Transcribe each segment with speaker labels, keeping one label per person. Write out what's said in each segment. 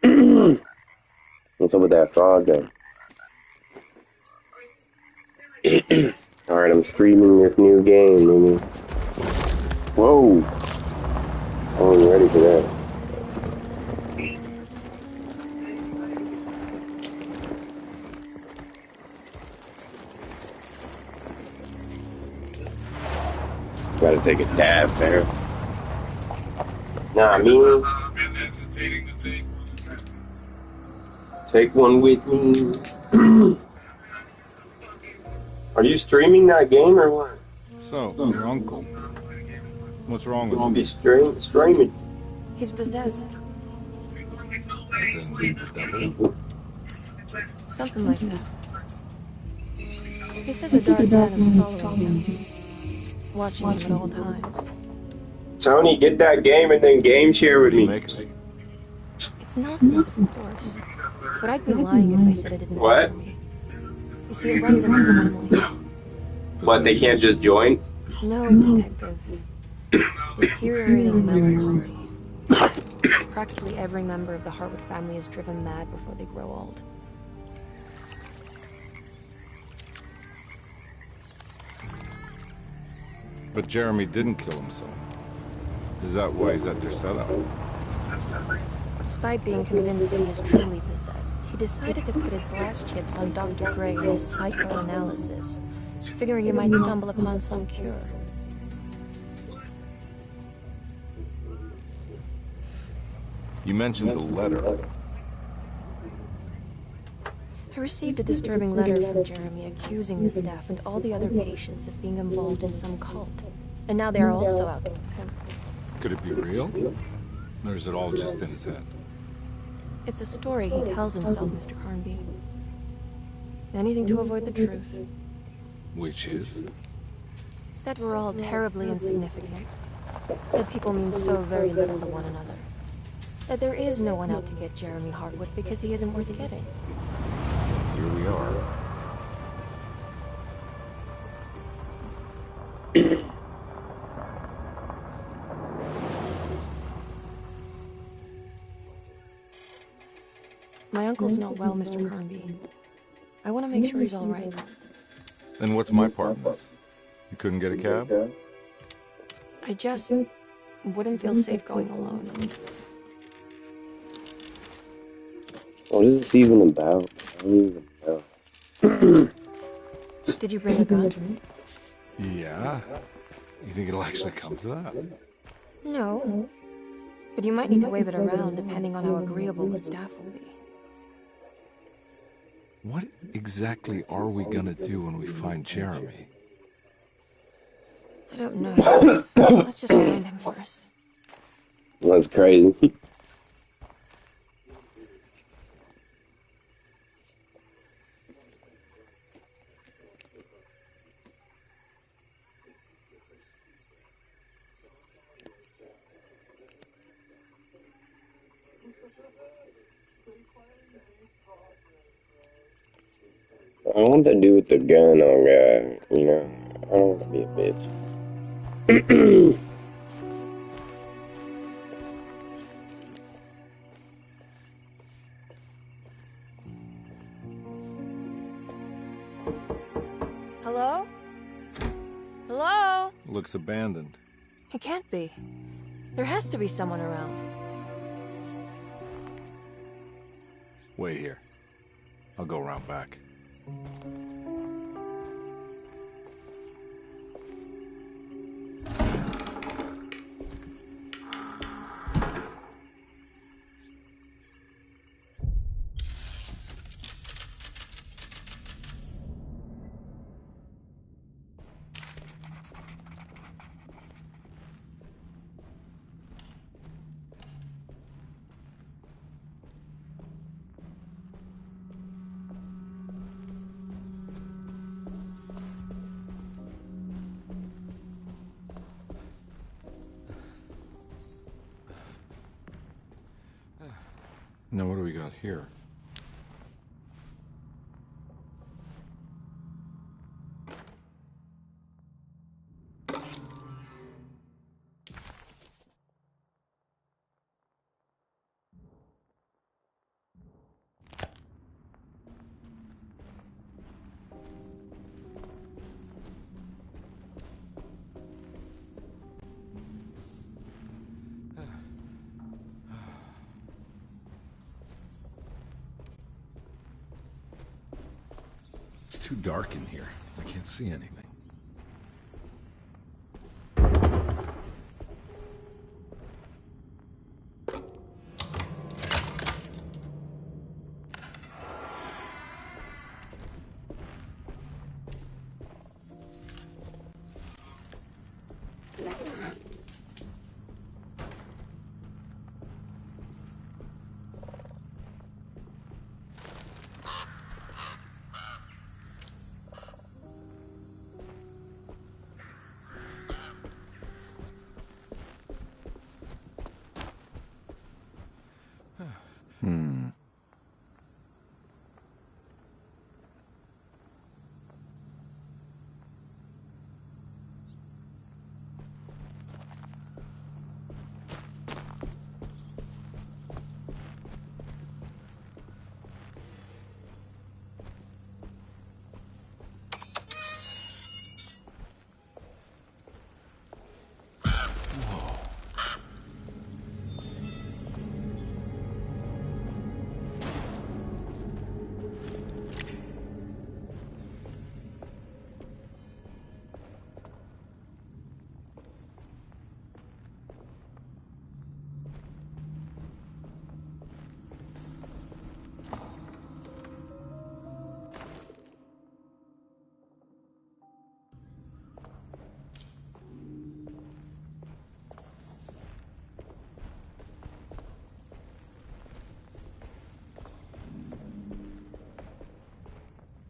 Speaker 1: What's up with that frog guy? Alright, I'm streaming this new game, Mimi. Whoa! I wasn't ready for that. Gotta take a dab there. Nah, me. Take one with me. Are you streaming that game or what?
Speaker 2: So, your uncle. What's wrong with him?
Speaker 1: He's streaming.
Speaker 3: He's possessed.
Speaker 2: As in the devil?
Speaker 3: Something like that. He says a dark man is following him, watching him at all times.
Speaker 1: Tony, get that game and then game share with me.
Speaker 3: It's nonsense, of course. But I'd be lying if I said it didn't
Speaker 1: What?
Speaker 3: bother me. You see, it runs in my family.
Speaker 1: What, they can't just join?
Speaker 3: No, detective. Deteriorating melancholy. Practically every member of the Harwood family is driven mad before they grow old.
Speaker 2: But Jeremy didn't kill himself. Is that why he's at your setup?
Speaker 3: Despite being convinced that he is truly possessed, he decided to put his last chips on Dr. Gray and his psychoanalysis, figuring he might stumble upon some cure.
Speaker 2: You mentioned the letter.
Speaker 3: I received a disturbing letter from Jeremy accusing the staff and all the other patients of being involved in some cult. And now they are also out to get him.
Speaker 2: Could it be real? Or is it all just in his head?
Speaker 3: It's a story he tells himself, Mr. Carnby. Anything to avoid the truth.
Speaker 2: Which is?
Speaker 3: That we're all terribly insignificant. That people mean so very little to one another. That there is no one out to get Jeremy Harwood because he isn't worth getting.
Speaker 2: Here we are.
Speaker 3: My uncle's not well, Mr. Carnby. I want to make sure he's all right.
Speaker 2: Then what's my part in this? You couldn't get a cab?
Speaker 3: I just wouldn't feel safe going alone.
Speaker 1: What is this even about? I don't even know.
Speaker 3: Did you bring a gun?
Speaker 2: Yeah. You think it'll actually come to that?
Speaker 3: No. But you might need to wave it around depending on how agreeable the staff will be.
Speaker 2: What exactly are we gonna do when we find Jeremy?
Speaker 3: I don't know. Let's just find him first.
Speaker 1: That's crazy. I want to do with the gun on guy, you know. I don't want to be a bitch.
Speaker 3: Hello? Hello?
Speaker 2: Looks abandoned.
Speaker 3: It can't be. There has to be someone around.
Speaker 2: Wait here. I'll go around back. Now what do we got here? too dark in here. I can't see anything.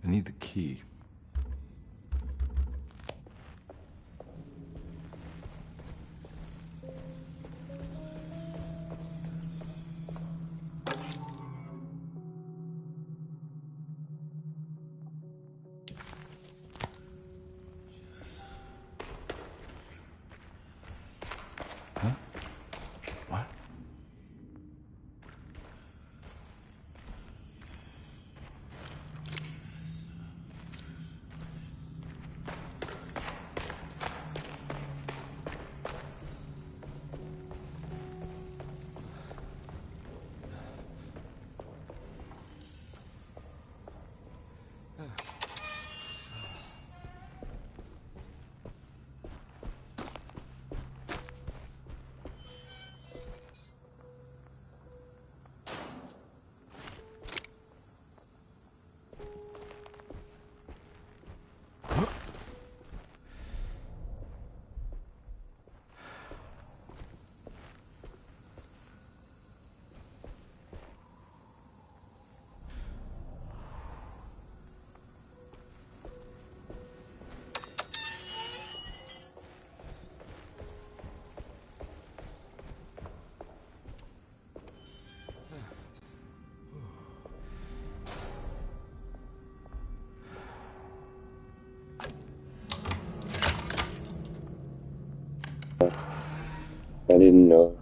Speaker 2: I need the key. Huh? What?
Speaker 1: I didn't know.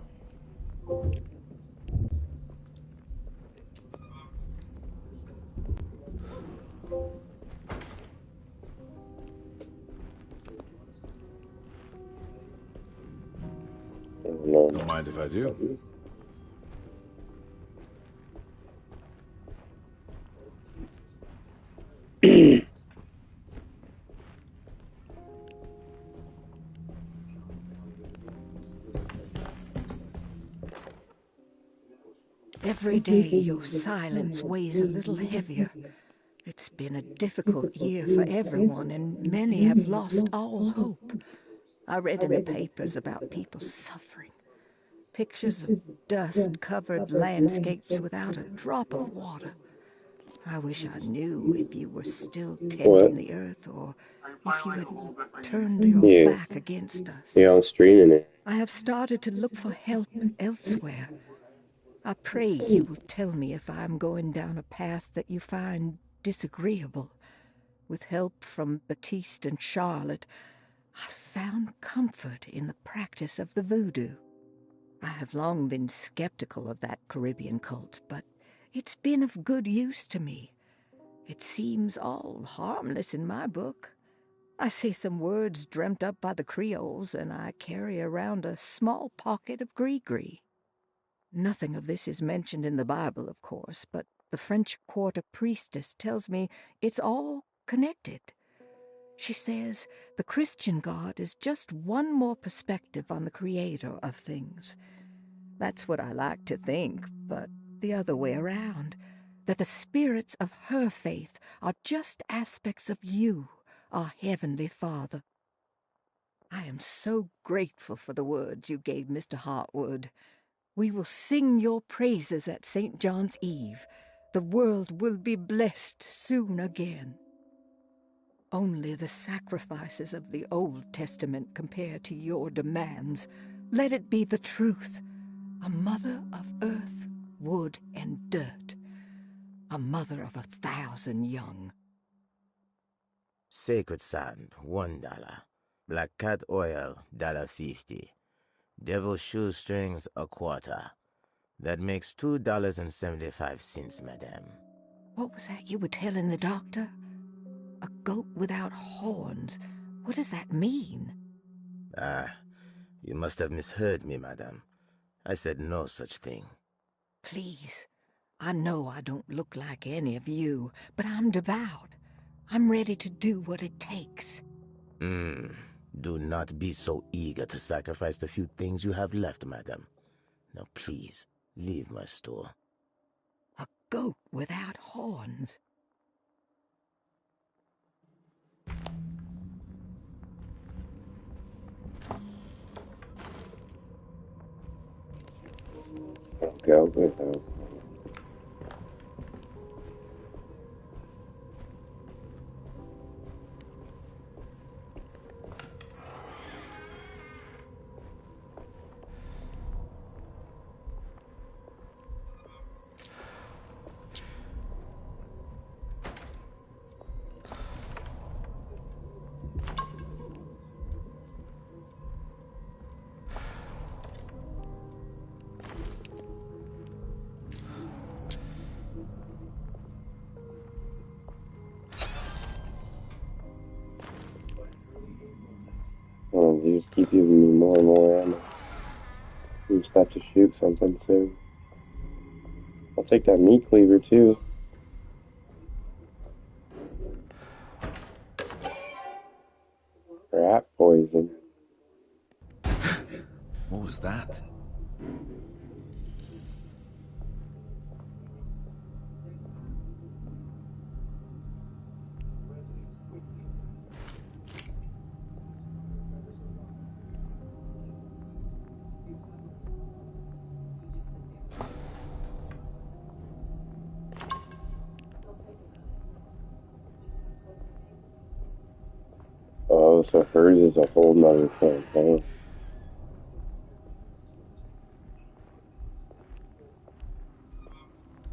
Speaker 2: Don't mind if I do.
Speaker 4: Every day your silence weighs a little heavier. It's been a difficult year for everyone, and many have lost all hope. I read in the papers about people suffering. Pictures of dust-covered landscapes without a drop of water. I wish I knew if you were still tending the earth or if you had turned your back against us.
Speaker 1: Yeah, I'm streaming it.
Speaker 4: I have started to look for help elsewhere. I pray you will tell me if I am going down a path that you find disagreeable. With help from Baptiste and Charlotte, I found comfort in the practice of the voodoo. I have long been skeptical of that Caribbean cult, but it's been of good use to me. It seems all harmless in my book. I say some words dreamt up by the Creoles, and I carry around a small pocket of gree-gree. Nothing of this is mentioned in the Bible, of course, but the French Quarter priestess tells me it's all connected. She says the Christian God is just one more perspective on the creator of things. That's what I like to think, but the other way around, that the spirits of her faith are just aspects of you, our Heavenly Father. I am so grateful for the words you gave Mr. Hartwood. We will sing your praises at St. John's Eve. The world will be blessed soon again. Only the sacrifices of the Old Testament compare to your demands. Let it be the truth. A mother of earth, wood, and dirt. A mother of 1,000 young.
Speaker 5: Sacred sand, $1. Black cat oil, $1.50. Devil shoestrings, a quarter. That makes $2.75, madame.
Speaker 4: What was that you were telling the doctor? A goat without horns. What does that mean?
Speaker 5: Ah, you must have misheard me, madame. I said no such thing.
Speaker 4: Please, I know I don't look like any of you, but I'm devout. I'm ready to do what it takes.
Speaker 5: Do not be so eager to sacrifice the few things you have left, madame. Now please, leave my store.
Speaker 4: A goat without horns.
Speaker 1: Go with us. Oh, they just keep giving me more and more ammo. We stop to shoot something soon. I'll take that meat cleaver too. Rat poison.
Speaker 2: What was that?
Speaker 1: Oh, so hers is a whole nother thing, huh?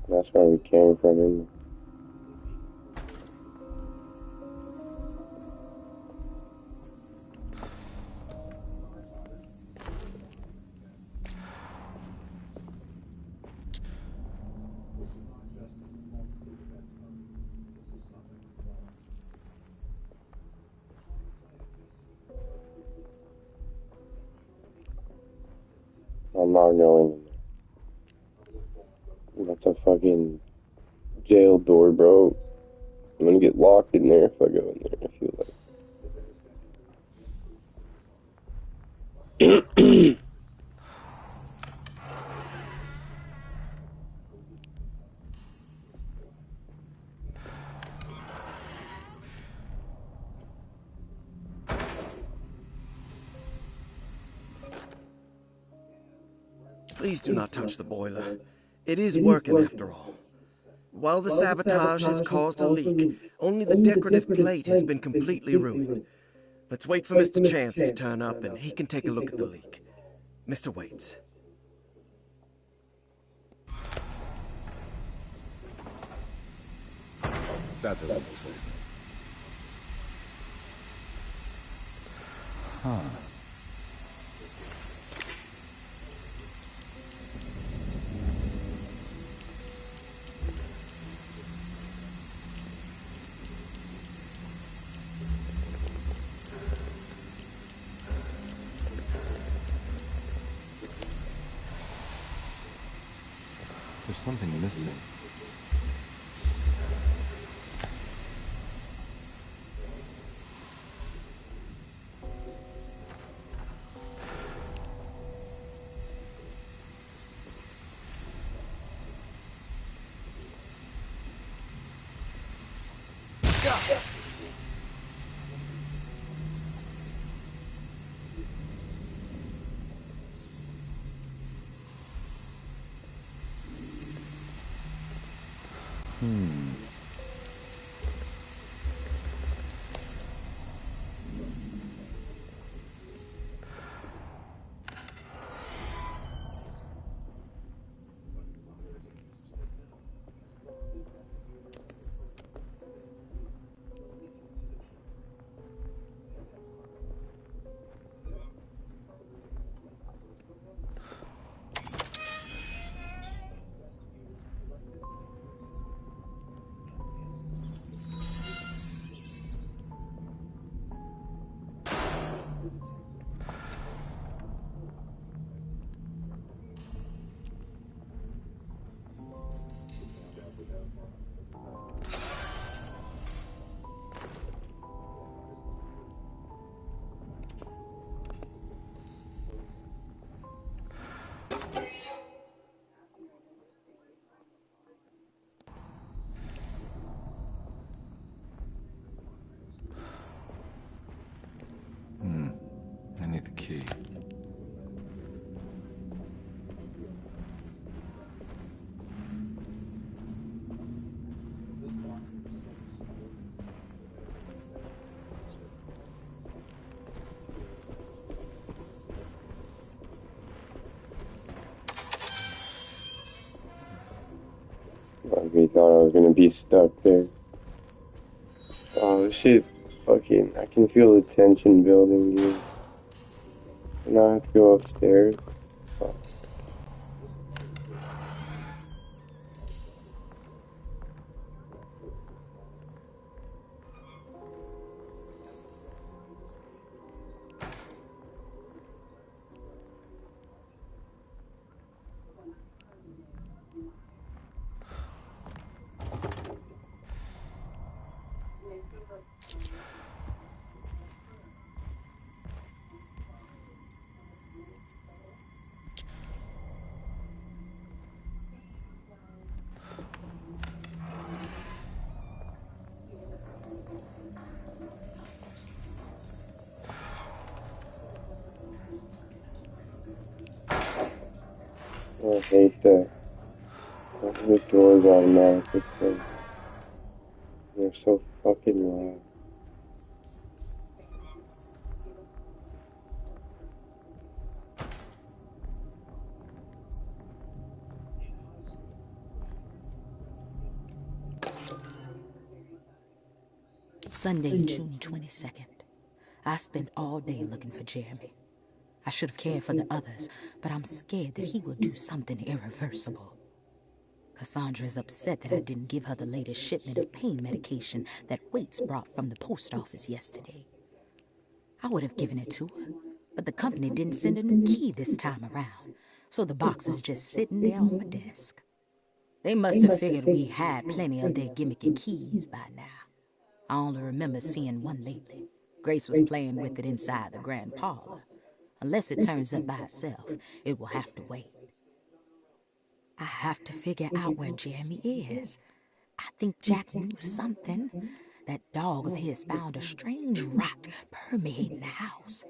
Speaker 1: That's why we came from him. I'm not going in there. That's a fucking jail door, bro. I'm gonna get locked in there if I go in there, I feel like.
Speaker 6: Please do not touch the boiler. It is working after all. While the sabotage has caused a leak, only the decorative plate has been completely ruined. Let's wait for Mr. Chance to turn up and he can take a look at the leak. Mr. Waits.
Speaker 2: That doesn't look safe. Huh. There's something missing. I need the key.
Speaker 1: I thought I was gonna be stuck there. Oh, this shit's fucking. I can feel the tension building, dude. Now I have to go upstairs. Fuck. I hate that. The doors automatically close. They're so fucking loud.
Speaker 7: Sunday, June 22nd. I spent all day looking for Jeremy. I should have cared for the others, but I'm scared that he will do something irreversible. Cassandra is upset that I didn't give her the latest shipment of pain medication that Waits brought from the post office yesterday. I would have given it to her, but the company didn't send a new key this time around, so the box is just sitting there on my desk. They must have figured we had plenty of their gimmicky keys by now. I only remember seeing one lately. Grace was playing with it inside the grand parlor. Unless it turns up by itself, it will have to wait. I have to figure out where Jeremy is. I think Jack knew something. That dog of his found a strange rot permeating the house.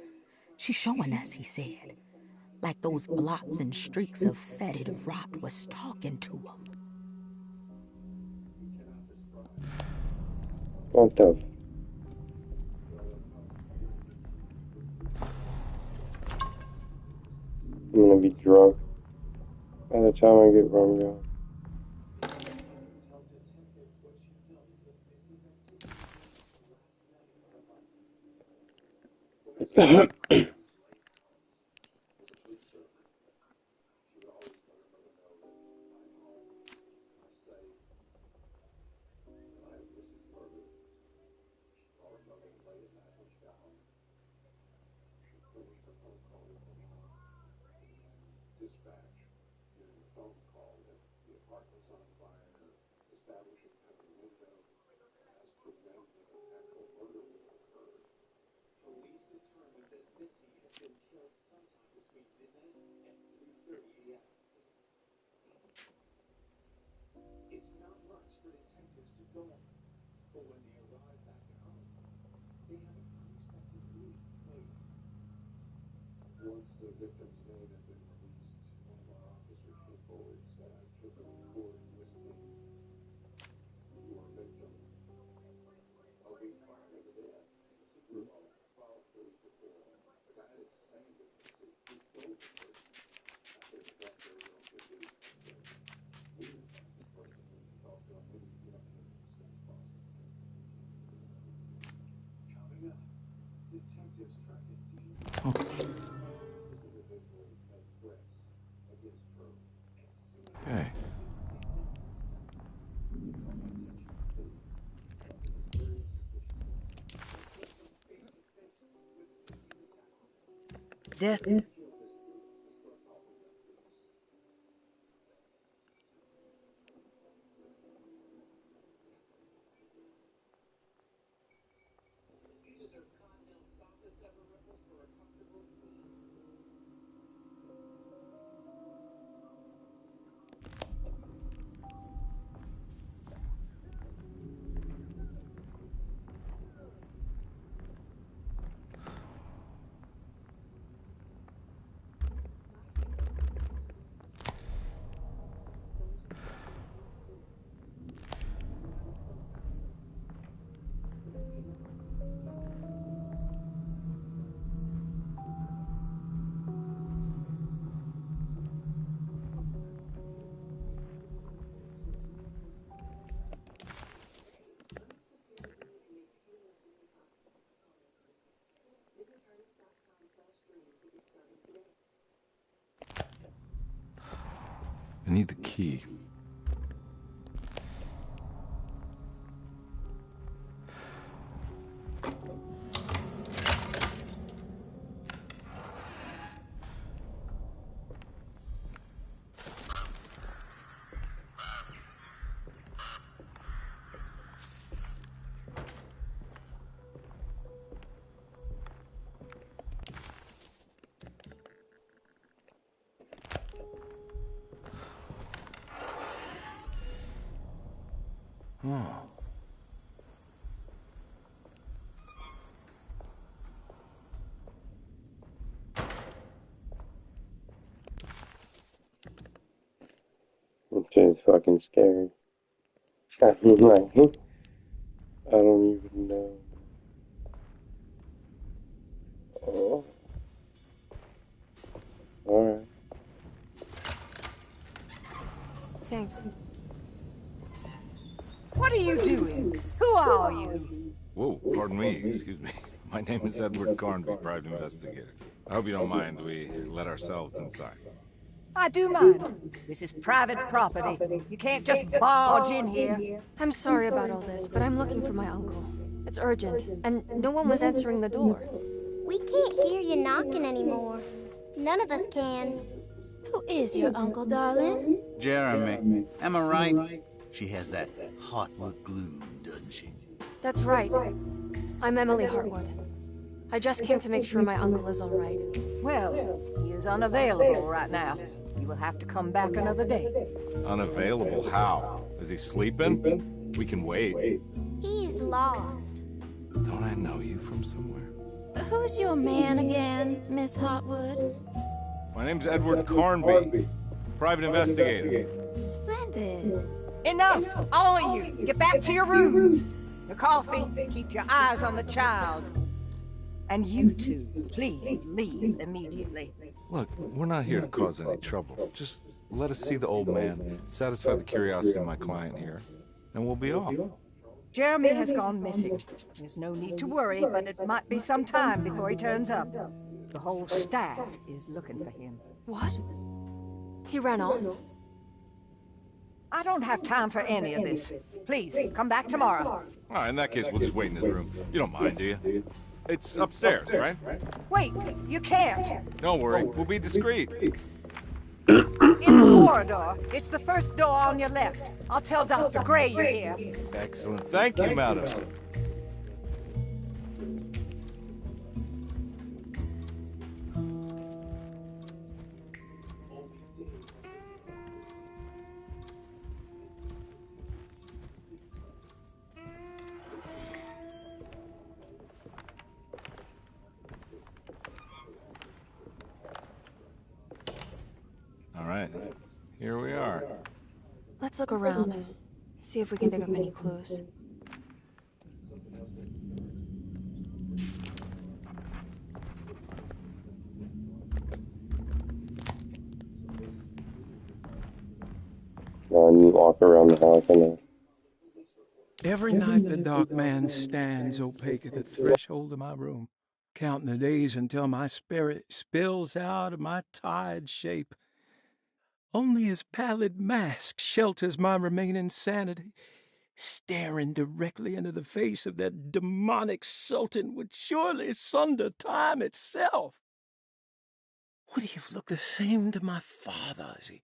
Speaker 7: She's showing us, he said. Like those blots and streaks of fetid rot was talking to him.
Speaker 1: What the? I'm gonna be drunk by the time I get run down.
Speaker 2: Okay.
Speaker 4: Death.
Speaker 2: I need the key. Oh.
Speaker 1: This shit's fucking scary. I mean, like, I don't even know. Oh. Alright.
Speaker 3: Thanks.
Speaker 4: What are you doing? Who are you?
Speaker 2: Whoa, pardon me, excuse me. My name is Edward Carnby, private investigator. I hope you don't mind we let ourselves inside.
Speaker 4: I do mind. This is private property. You can't just barge in here.
Speaker 3: I'm sorry about all this, but I'm looking for my uncle. It's urgent, and no one was answering the door.
Speaker 8: We can't hear you knocking anymore. None of us can.
Speaker 9: Who is your uncle, darling?
Speaker 10: Jeremy. Am I right? She has that heartwood glue, doesn't she?
Speaker 3: That's right. I'm Emily Hartwood. I just came to make sure my uncle is all right.
Speaker 4: Well, he is unavailable right now. You will have to come back another day.
Speaker 2: Unavailable? How? Is he sleeping? We can wait.
Speaker 8: He's lost.
Speaker 2: Don't I know you from somewhere?
Speaker 9: Who's your man again, Miss Hartwood?
Speaker 2: My name's Edward Carnby, private investigator.
Speaker 9: Splendid.
Speaker 4: Enough! All of you! Get back to your rooms! McCarthy, keep your eyes on the child. And you two, please leave immediately.
Speaker 2: Look, we're not here to cause any trouble. Just let us see the old man, satisfy the curiosity of my client here, and we'll be off.
Speaker 4: Jeremy has gone missing. There's no need to worry, but it might be some time before he turns up. The whole staff is looking for him.
Speaker 3: What? He ran off?
Speaker 4: I don't have time for any of this. Please, come back tomorrow.
Speaker 2: All right, in that case, we'll just wait in his room. You don't mind, do you? It's upstairs, right?
Speaker 4: Wait, you can't.
Speaker 2: Don't worry, we'll be discreet.
Speaker 4: In the corridor. It's the first door on your left. I'll tell Dr. Gray you're here.
Speaker 2: Excellent. Thank you, madam. All right, here we are.
Speaker 3: Let's look around. See if we can pick up any clues.
Speaker 1: And walk around the house and
Speaker 11: Every night the dark man stands opaque at the threshold of my room, counting the days until my spirit spills out of my tired shape. Only his pallid mask shelters my remaining sanity. Staring directly into the face of that demonic sultan would surely sunder time itself. Would he have looked the same to my father as he...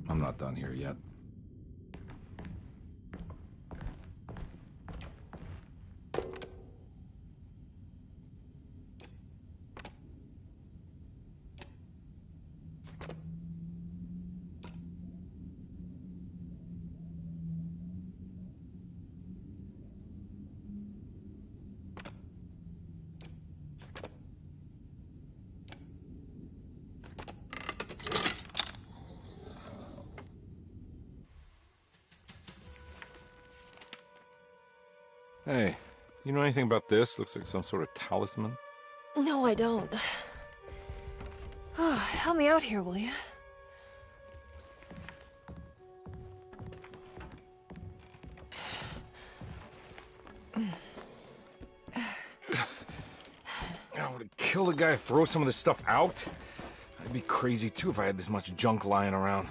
Speaker 2: I'm not done here yet. Hey, you know anything about this? Looks like some sort of talisman.
Speaker 3: No, I don't. Oh, help me out here, will you?
Speaker 2: I would kill the guy to throw some of this stuff out. I'd be crazy too if I had this much junk lying around.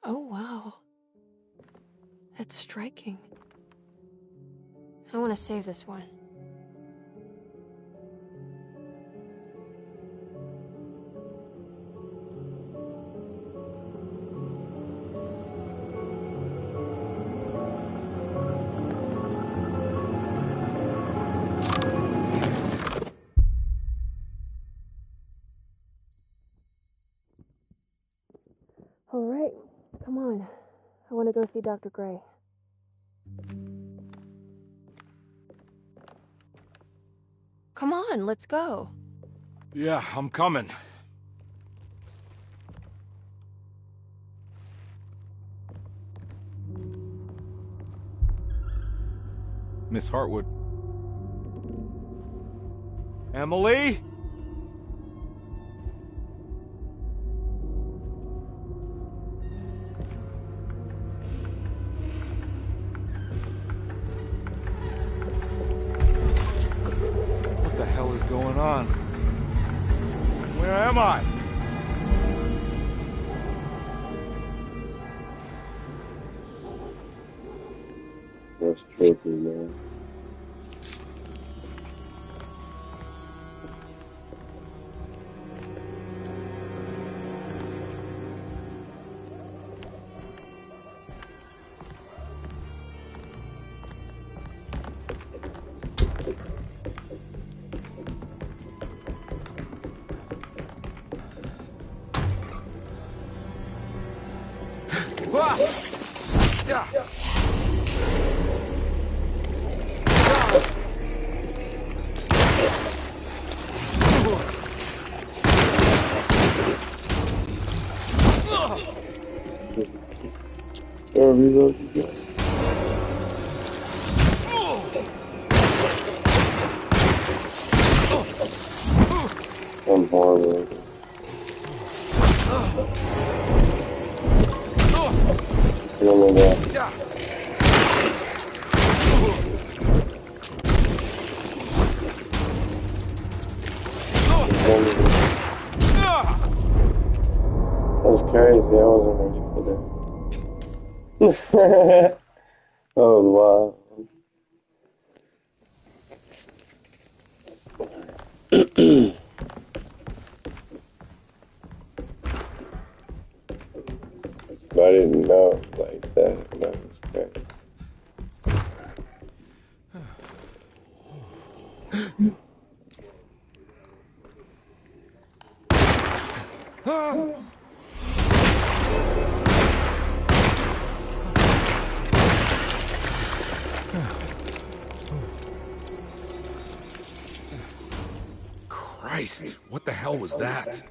Speaker 3: Oh, wow. That's striking. I want to save this one.
Speaker 12: All right,
Speaker 3: Come on. I want to go see Dr. Gray. Come on, let's go.
Speaker 2: Yeah, I'm coming. Miss Hartwood. Emily? What the hell is going on? Where am I?
Speaker 1: That's tricky, man. I'm horrible. Oh my god. That was crazy. I wasn't ready for that. Oh wow. But I didn't know like that. That was crazy.
Speaker 2: Christ, what the hell was that?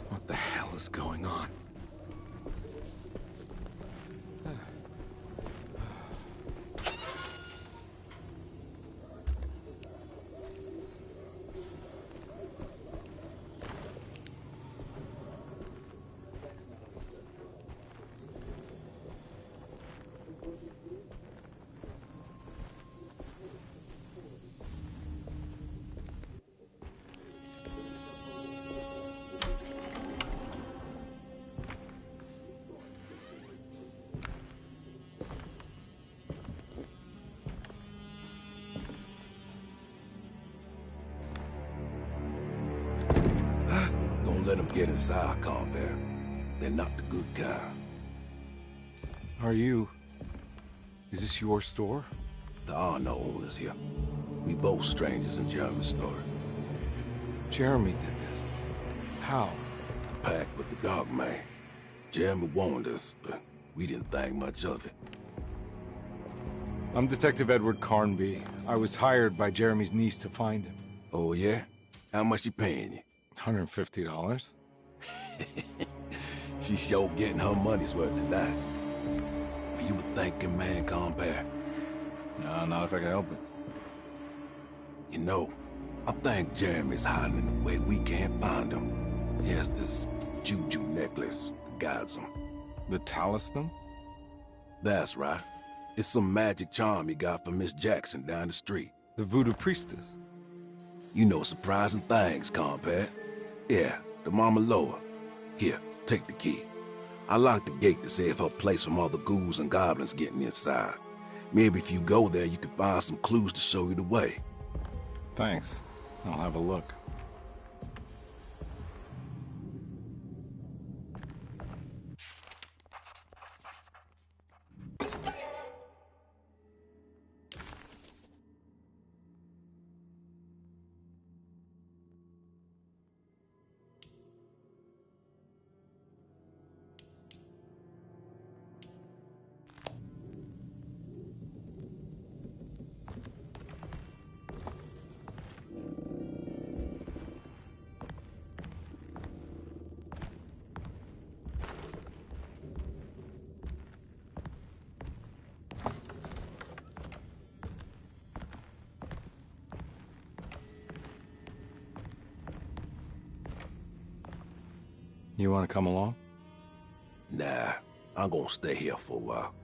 Speaker 2: What the hell is going on?
Speaker 12: Don't let them get inside, compare. They're not the good kind.
Speaker 2: Are you... Is this your store?
Speaker 12: There are no owners here. We both strangers in Jeremy's store.
Speaker 2: Jeremy did this. How?
Speaker 12: Pact with the dog man. Jeremy warned us, but we didn't think much of it.
Speaker 2: I'm Detective Edward Carnby. I was hired by Jeremy's niece to find him.
Speaker 12: Oh, yeah? How much she paying you?
Speaker 2: $150.
Speaker 12: She's sure getting her money's worth tonight. Are you a thinking man, compare?
Speaker 2: No, not if I can help it.
Speaker 12: You know, I think Jeremy's hiding in a way we can't find him. He has this juju necklace that guides him.
Speaker 2: The talisman?
Speaker 12: That's right. It's some magic charm you got from Miss Jackson down the street.
Speaker 2: The voodoo priestess.
Speaker 12: You know surprising things, compadre. Yeah, the Mama Loa. Here, take the key. I locked the gate to save her place from all the ghouls and goblins getting inside. Maybe if you go there, you can find some clues to show you the way.
Speaker 2: Thanks. I'll have a look. You want to come along?
Speaker 12: Nah, I'm gonna stay here for a while.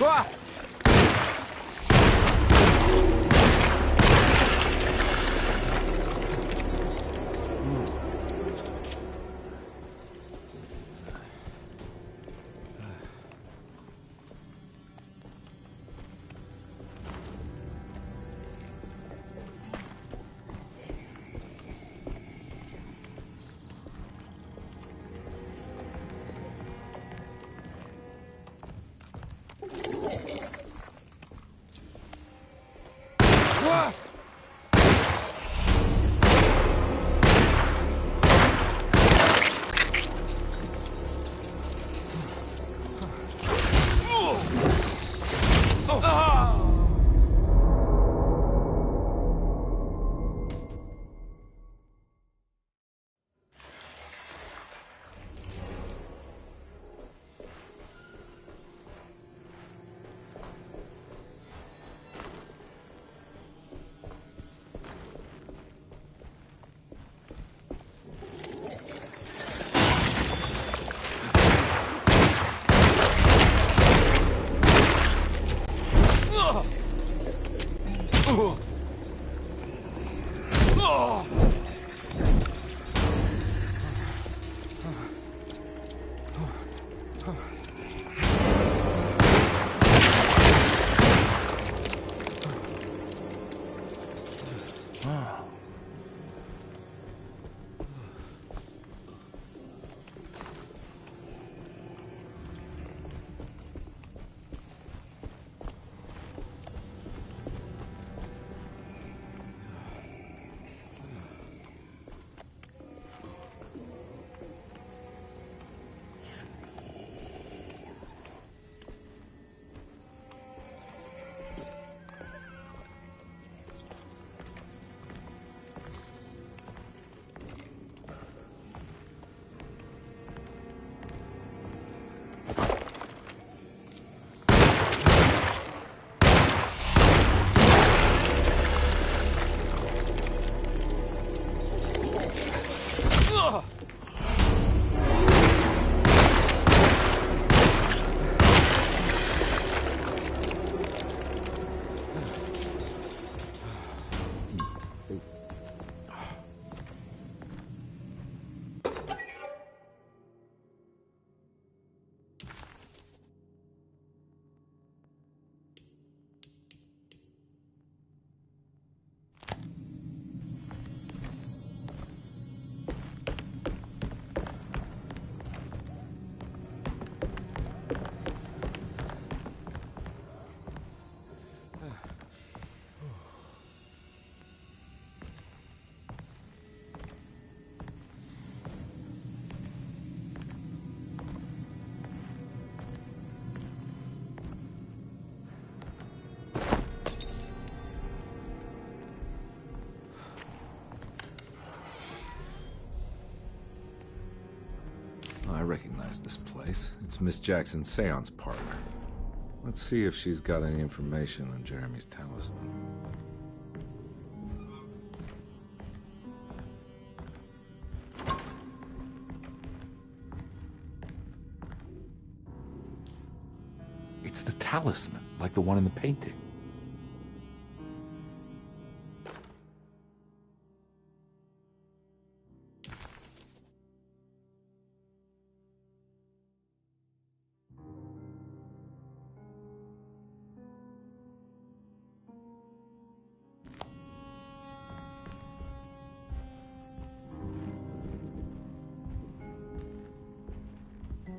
Speaker 2: Ah! I recognize this place. It's Miss Jackson's seance parlor. Let's see if she's got any information on Jeremy's talisman. It's the talisman, like the one in the painting.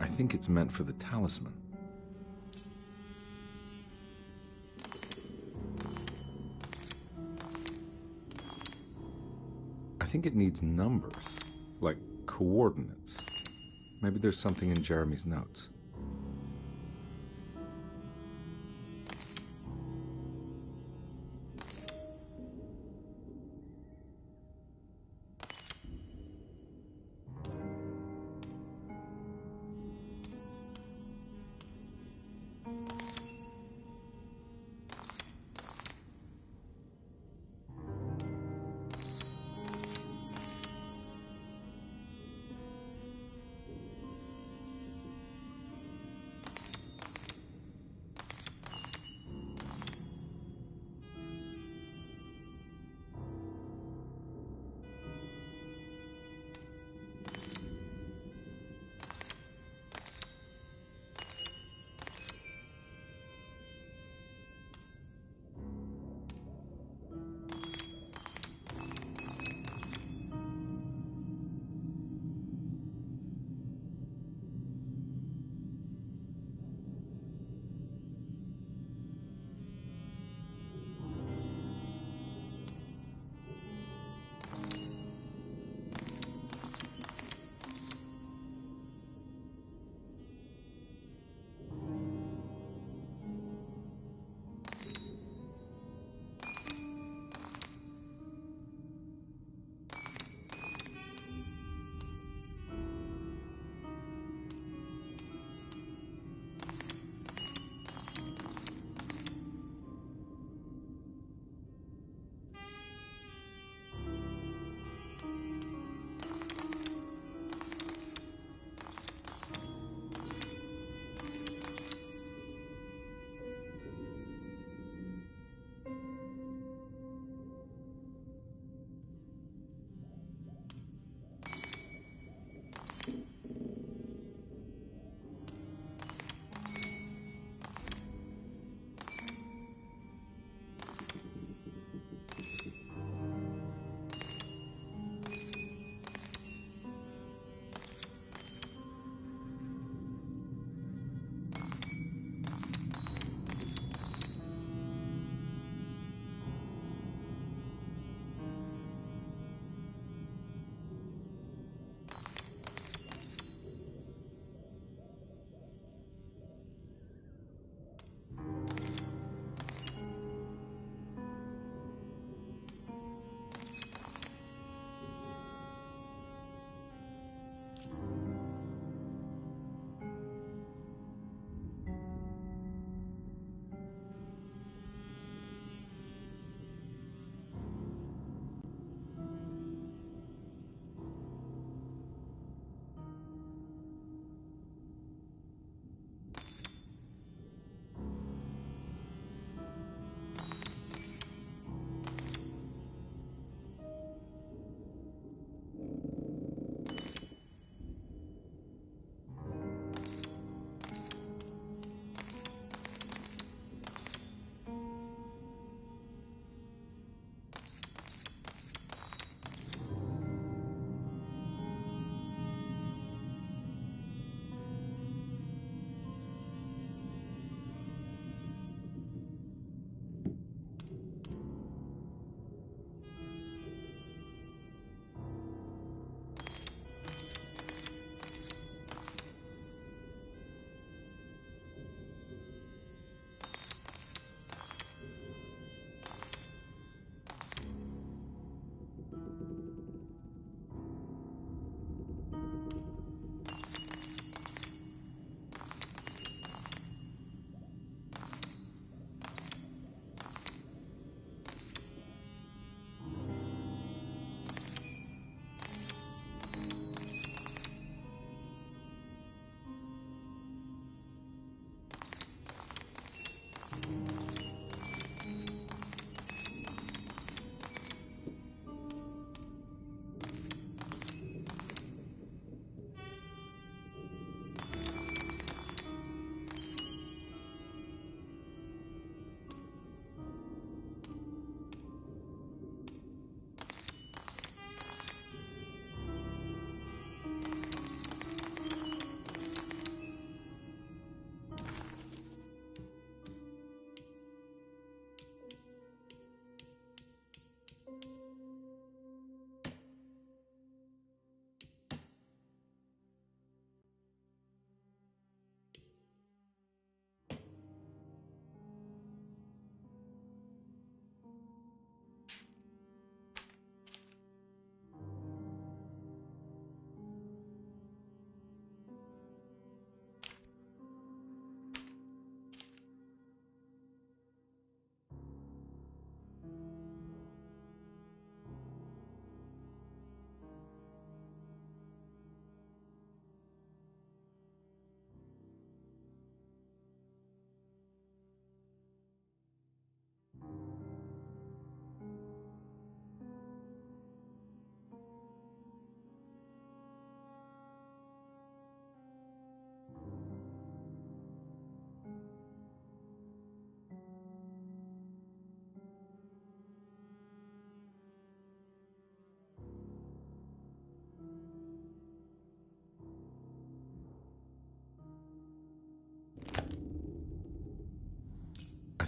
Speaker 2: I think it's meant for the talisman. I think it needs numbers, like coordinates. Maybe there's something in Jeremy's notes.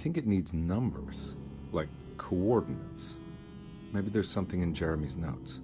Speaker 2: think it needs numbers, like coordinates. Maybe there's something in Jeremy's notes.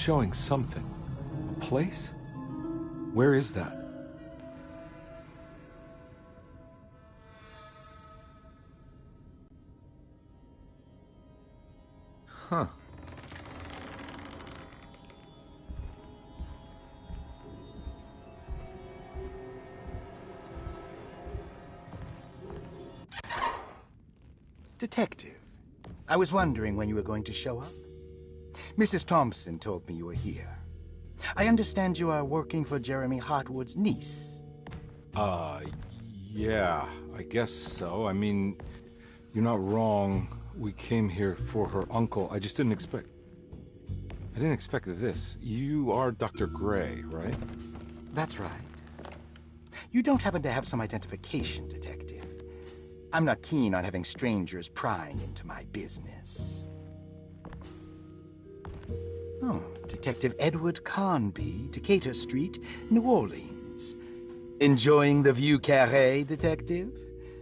Speaker 2: showing something. A place? Where is that? Huh.
Speaker 10: Detective, I was wondering when you were going to show up. Mrs. Thompson told me you were here. I understand you are working for Jeremy Hartwood's niece.
Speaker 2: Yeah, I guess so. I mean, you're not wrong. We came here for her uncle. I just didn't expect... I didn't expect this. You are Dr. Gray, right?
Speaker 10: That's right. You don't happen to have some identification, Detective. I'm not keen on having strangers prying into my business. Oh, Detective Edward Carnby, Decatur Street, New Orleans. Enjoying the Vieux Carré, Detective?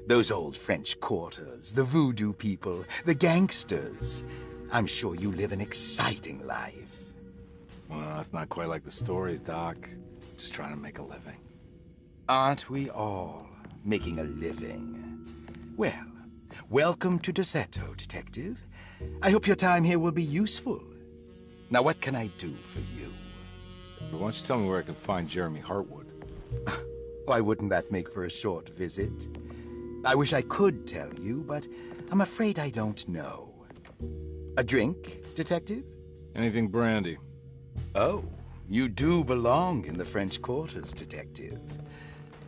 Speaker 10: Those old French quarters, the voodoo people, the gangsters. I'm sure you live an exciting life.
Speaker 2: Well, that's not quite like the stories, Doc. Just trying to make a living.
Speaker 10: Aren't we all making a living? Well, welcome to Deseto, Detective. I hope your time here will be useful. Now, what can I do for you?
Speaker 2: But why don't you tell me where I can find Jeremy Hartwood?
Speaker 10: Why wouldn't that make for a short visit? I wish I could tell you, but I'm afraid I don't know. A drink, Detective?
Speaker 2: Anything brandy.
Speaker 10: Oh, you do belong in the French quarters, Detective.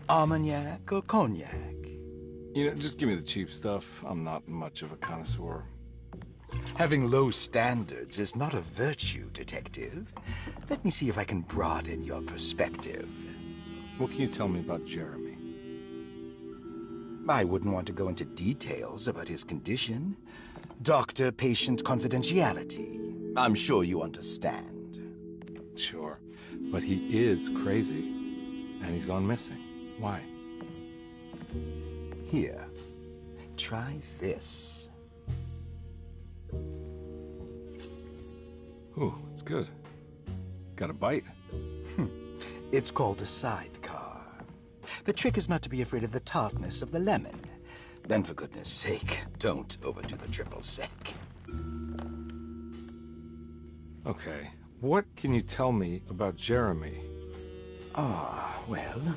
Speaker 10: Armagnac or cognac?
Speaker 2: You know, just give me the cheap stuff. I'm not much of a connoisseur.
Speaker 10: Having low standards is not a virtue, Detective. Let me see if I can broaden your perspective.
Speaker 2: What can you tell me about Jeremy?
Speaker 10: I wouldn't want to go into details about his condition. Doctor-patient confidentiality. I'm sure you understand.
Speaker 2: Sure, but he is crazy, and he's gone missing. Why?
Speaker 10: Here, try this.
Speaker 2: Ooh, it's good. Got a bite?
Speaker 10: It's called a sidecar. The trick is not to be afraid of the tartness of the lemon. Then, for goodness sake, don't overdo the triple sec.
Speaker 2: Okay, what can you tell me about Jeremy?
Speaker 10: Well,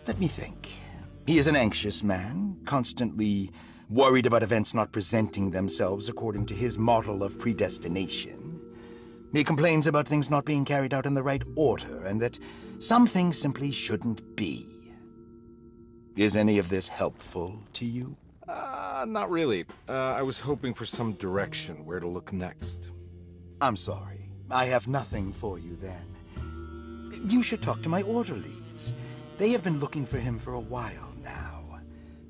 Speaker 10: let me think. He is an anxious man, constantly worried about events not presenting themselves according to his model of predestination. He complains about things not being carried out in the right order, and that some things simply shouldn't be. Is any of this helpful to you?
Speaker 2: Not really. I was hoping for some direction where to look next.
Speaker 10: I'm sorry. I have nothing for you then. You should talk to my orderlies. They have been looking for him for a while now.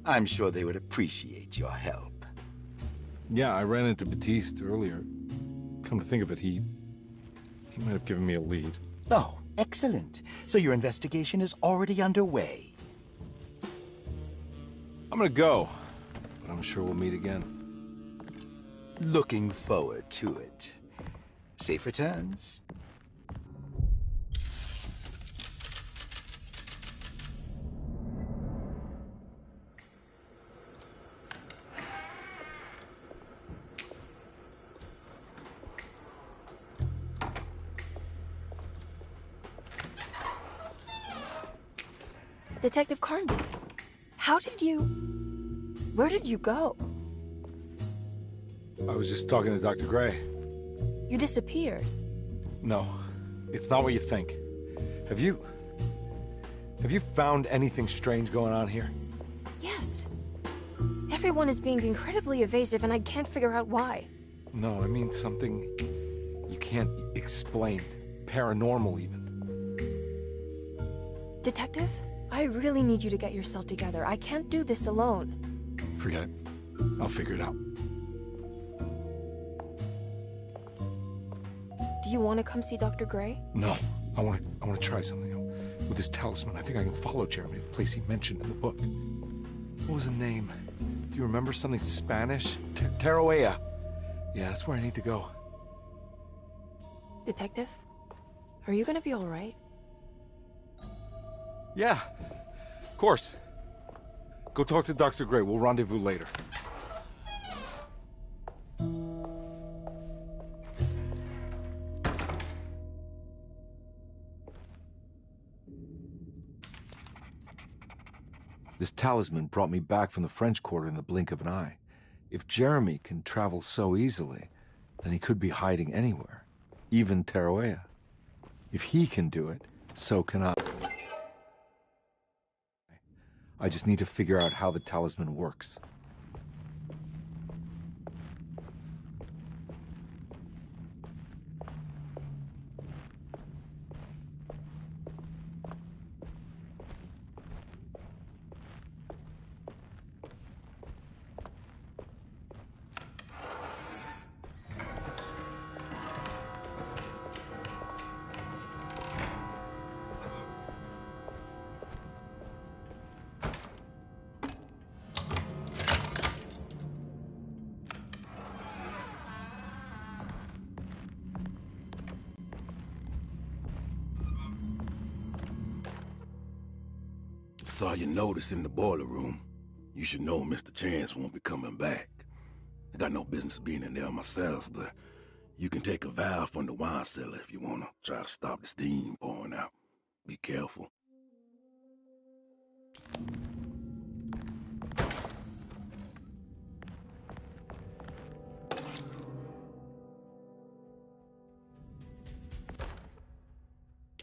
Speaker 10: I'm sure they would appreciate your help.
Speaker 2: Yeah, I ran into Batiste earlier. Come to think of it, he might have given me a lead.
Speaker 10: Oh, excellent. So your investigation is already underway.
Speaker 2: I'm gonna go, but I'm sure we'll meet again.
Speaker 10: Looking forward to it. Safe returns.
Speaker 3: Detective Carnby, where did you go?
Speaker 2: I was just talking to Dr. Gray.
Speaker 3: You disappeared.
Speaker 2: No, it's not what you think. Have you found anything strange going on here?
Speaker 3: Yes. Everyone is being incredibly evasive and I can't figure out why.
Speaker 2: No, I mean something you can't explain. Paranormal, even.
Speaker 3: Detective, I really need you to get yourself together. I can't do this alone.
Speaker 2: Forget it. I'll figure it out.
Speaker 3: Do you want to come see Dr. Gray?
Speaker 2: No, I want to try something. With this talisman, I think I can follow Jeremy to the place he mentioned in the book. What was the name? Do you remember something Spanish? Teroea. Yeah, that's where I need to go.
Speaker 3: Detective? Are you gonna be alright?
Speaker 2: Yeah, of course. Go talk to Dr. Gray. We'll rendezvous later. This talisman brought me back from the French Quarter in the blink of an eye. If Jeremy can travel so easily, then he could be hiding anywhere, even Teruea. If he can do it, so can I. I just need to figure out how the talisman works.
Speaker 12: Saw your notice in the boiler room. You should know Mr. Chance won't be coming back. I got no business being in there myself, but you can take a valve from the wine cellar if you want to try to stop the steam pouring out. Be careful.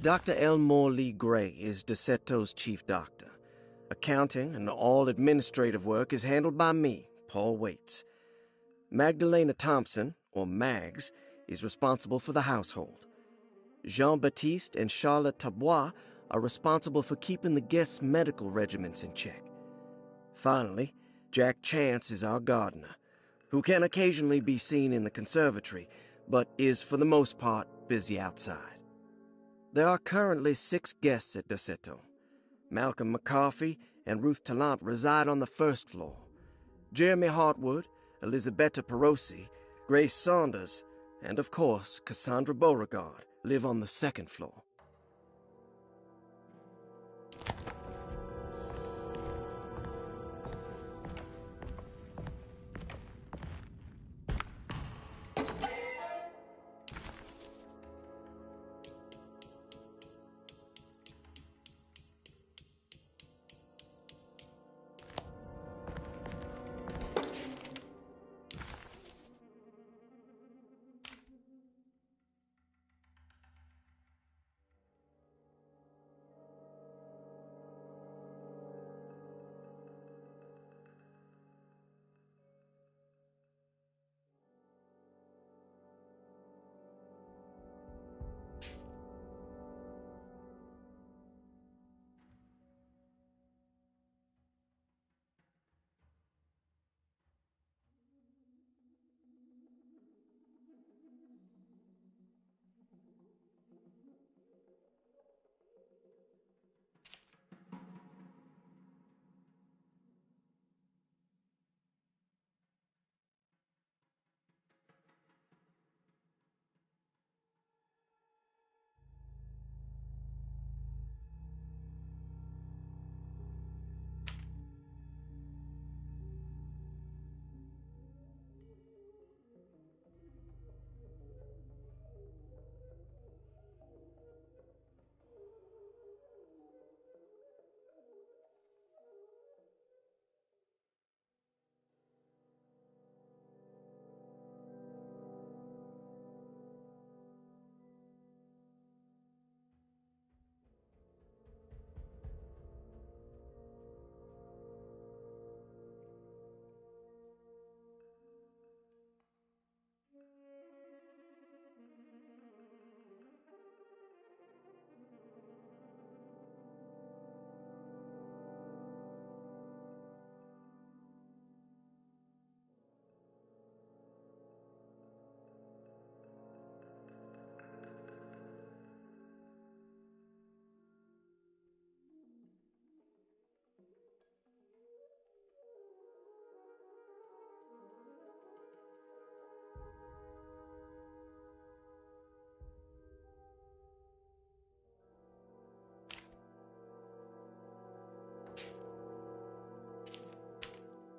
Speaker 6: Dr. Elmore Lee Gray is Deceto's chief doctor. Accounting and all administrative work is handled by me, Paul Waits. Magdalena Thompson, or Mags, is responsible for the household. Jean-Baptiste and Charlotte Tabois are responsible for keeping the guests' medical regimens in check. Finally, Jack Chance is our gardener, who can occasionally be seen in the conservatory, but is for the most part busy outside. There are currently 6 guests at Deceto. Malcolm McCarthy and Ruth Tallant reside on the first floor. Jeremy Hartwood, Elisabetta Perosi, Grace Saunders, and of course Cassandra Beauregard live on the second floor.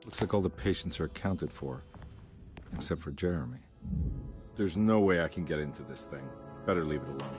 Speaker 2: Looks like all the patients are accounted for, except for Jeremy. There's no way I can get into this thing. Better leave it alone.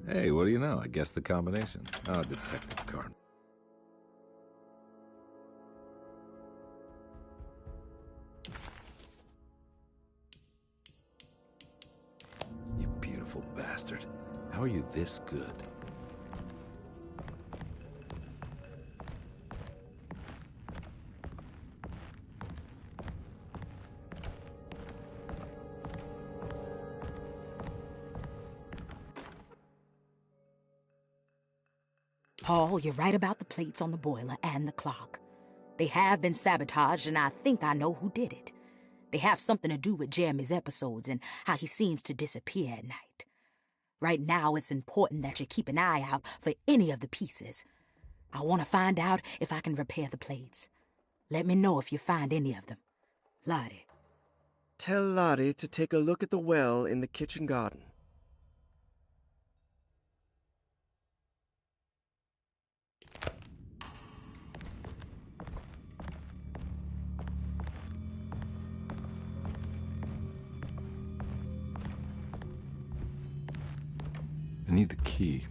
Speaker 2: Hey, what do you know? I guessed the combination. Oh, Detective Carn. You beautiful bastard. How are you this good?
Speaker 7: Paul, you're right about the plates on the boiler and the clock. They have been sabotaged, and I think I know who did it. They have something to do with Jeremy's episodes and how he seems to disappear at night. Right now, it's important that you keep an eye out for any of the pieces. I want to find out if I can repair the plates. Let me know if you find any of them. Lottie.
Speaker 6: Tell Lottie to take a look at the well in the kitchen garden.
Speaker 2: I need the key.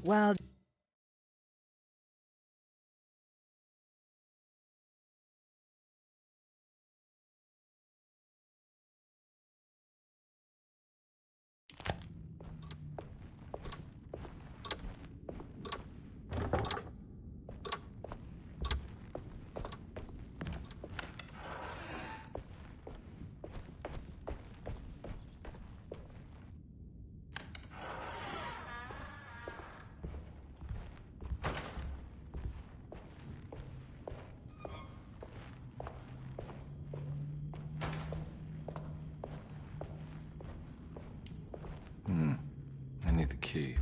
Speaker 4: Well...
Speaker 2: key.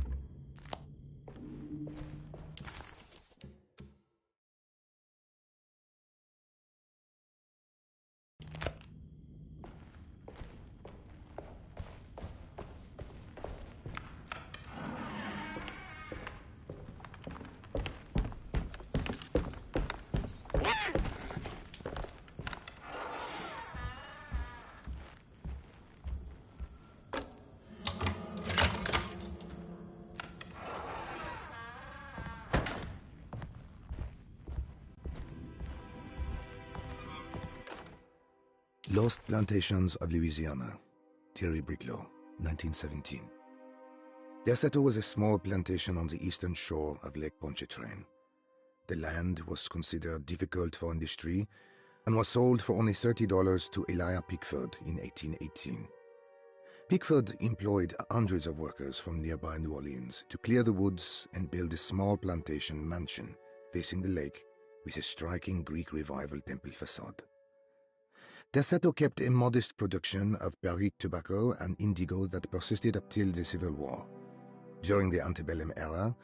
Speaker 13: Lost Plantations of Louisiana, Thierry Briclot, 1917. Deseto was a small plantation on the eastern shore of Lake Pontchartrain. The land was considered difficult for industry and was sold for only $30 to Elijah Pickford in 1818. Pickford employed hundreds of workers from nearby New Orleans to clear the woods and build a small plantation mansion facing the lake with a striking Greek Revival temple facade. Deseto kept a modest production of Barrique tobacco and indigo that persisted up till the Civil War. During the antebellum era,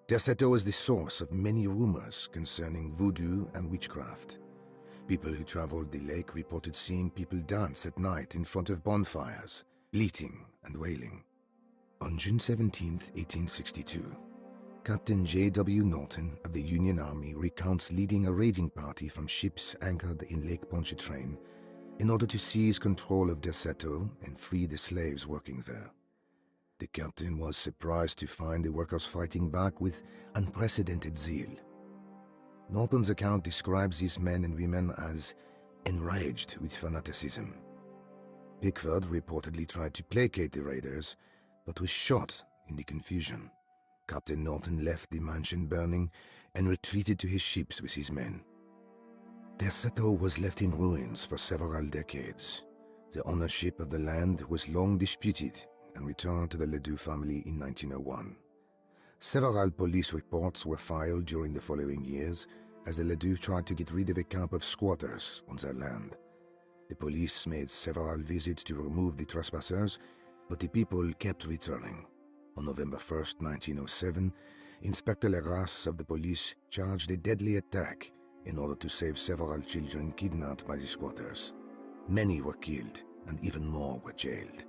Speaker 13: Deseto was the source of many rumors concerning voodoo and witchcraft. People who traveled the lake reported seeing people dance at night in front of bonfires, bleating and wailing. On June 17, 1862, Captain J.W. Norton of the Union Army recounts leading a raiding party from ships anchored in Lake Pontchartrain in order to seize control of Deseto and free the slaves working there. The captain was surprised to find the workers fighting back with unprecedented zeal. Norton's account describes these men and women as enraged with fanaticism. Pickford reportedly tried to placate the raiders, but was shot in the confusion. Captain Norton left the mansion burning and retreated to his ships with his men. Deseto was left in ruins for several decades. The ownership of the land was long disputed and returned to the Ledoux family in 1901. Several police reports were filed during the following years as the Ledoux tried to get rid of a camp of squatters on their land. The police made several visits to remove the trespassers, but the people kept returning. On November 1st, 1907, Inspector Legrasse of the police charged a deadly attack in order to save several children kidnapped by the squatters. Many were killed, and even more were jailed.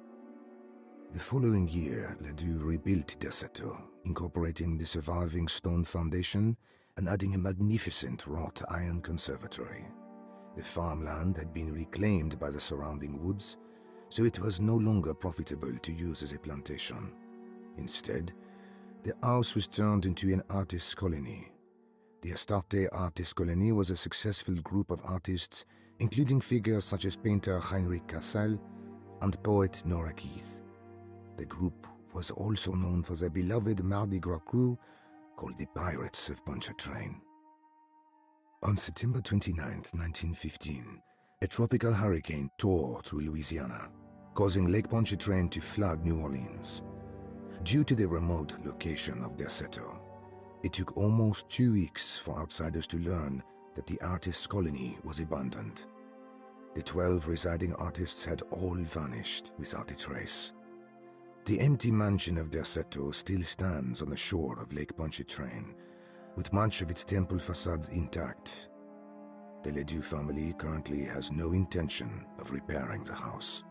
Speaker 13: The following year, Ledoux rebuilt Deseto, incorporating the surviving stone foundation and adding a magnificent wrought iron conservatory. The farmland had been reclaimed by the surrounding woods, so it was no longer profitable to use as a plantation. Instead, the house was turned into an artist's colony. The Astarte Artist Colony was a successful group of artists, including figures such as painter Heinrich Cassel and poet Nora Keith. The group was also known for their beloved Mardi Gras crew called the Pirates of Pontchartrain. On September 29, 1915, a tropical hurricane tore through Louisiana, causing Lake Pontchartrain to flood New Orleans. Due to the remote location of Deseto, it took almost 2 weeks for outsiders to learn that the artists' colony was abandoned. The 12 residing artists had all vanished without a trace. The empty mansion of Deseto still stands on the shore of Lake Pontchartrain, with much of its temple facade intact. The Ledoux family currently has no intention of repairing the house.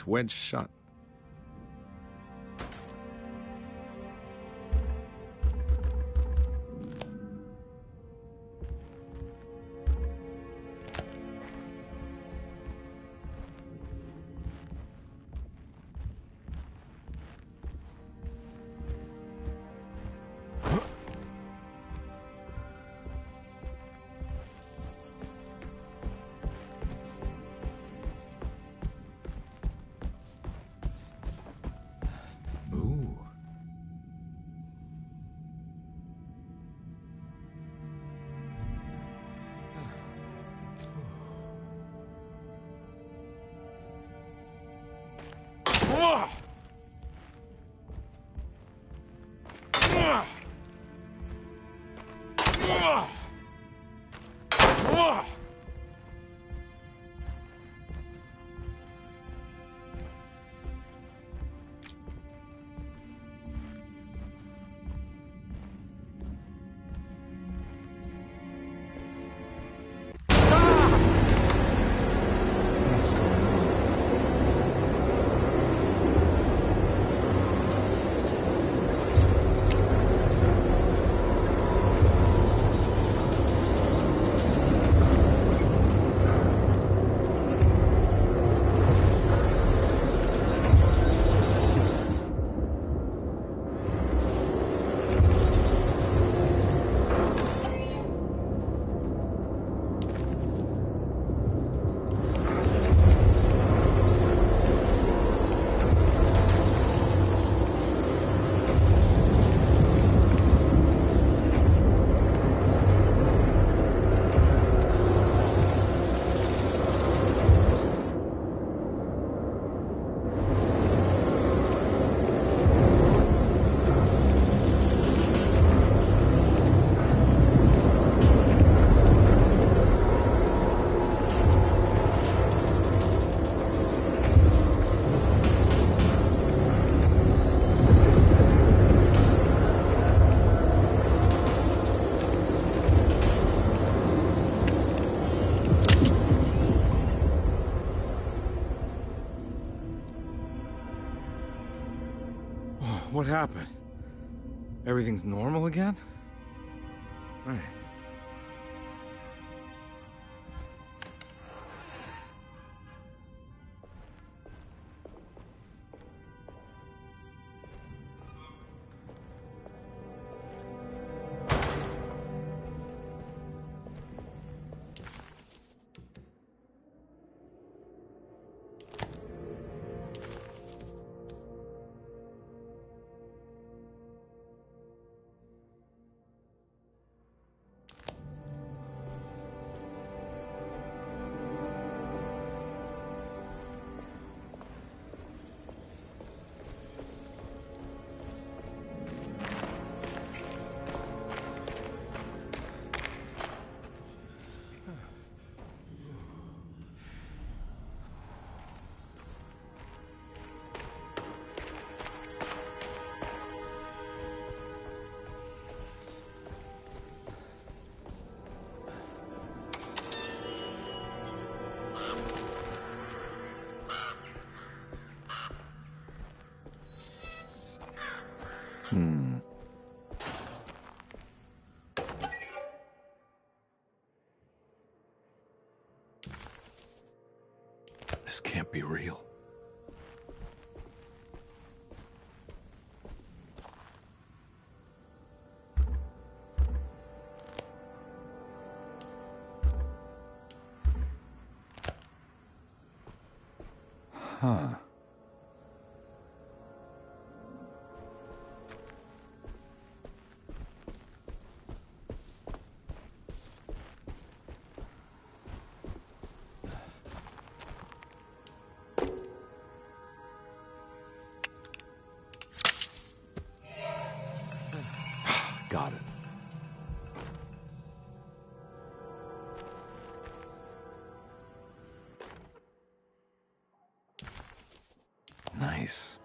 Speaker 2: It's wedged shut. What happened? Everything's normal again? Right. This can't be real. Huh. Got it. Nice.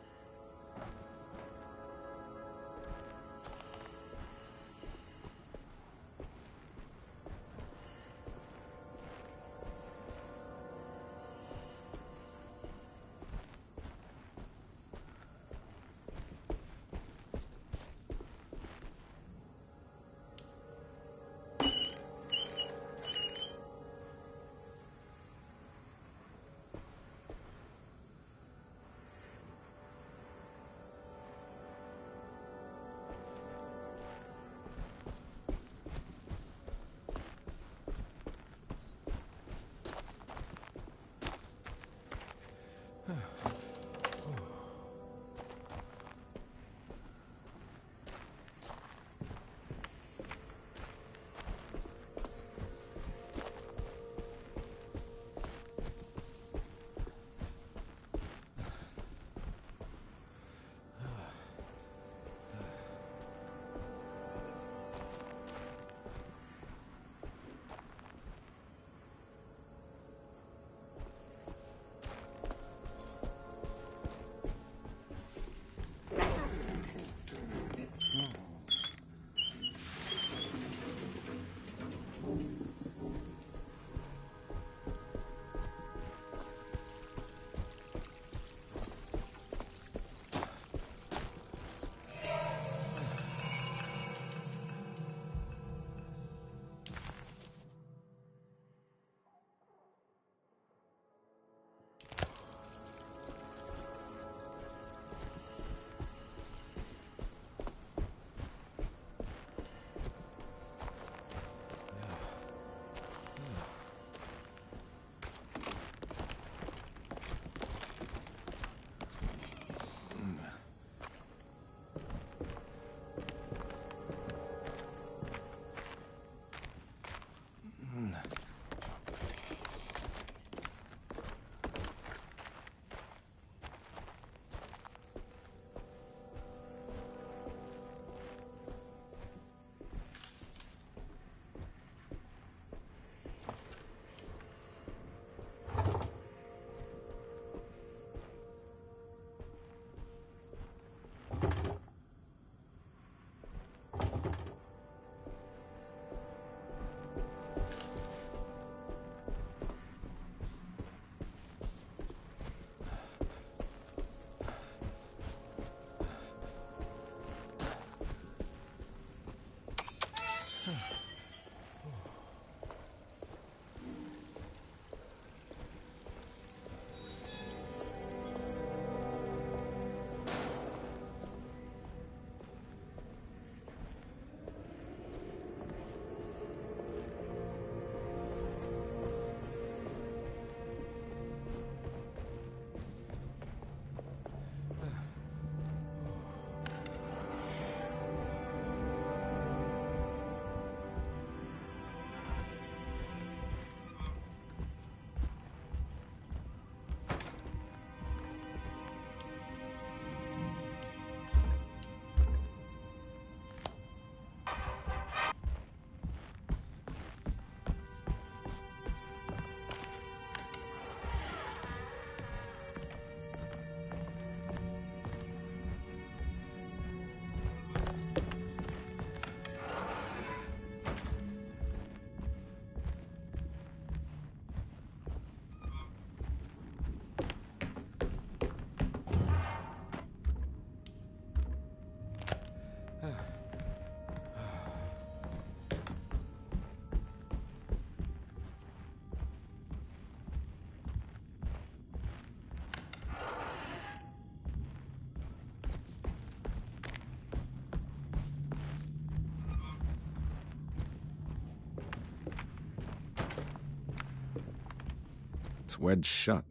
Speaker 2: It's wedged shut.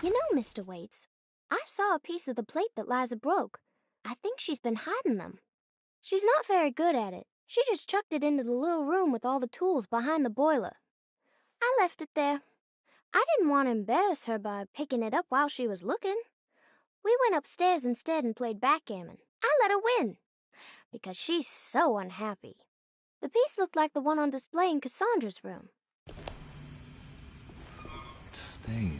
Speaker 8: You know, Mr. Waits, I saw a piece of the plate that Liza broke. I think she's been hiding them. She's not very good at it. She just chucked it into the little room with all the tools behind the boiler. I left it there. I didn't want to embarrass her by picking it up while she was looking. We went upstairs instead and played backgammon. I let her win, because she's so unhappy. The piece looked like the one on display in Cassandra's room.
Speaker 2: It's stained.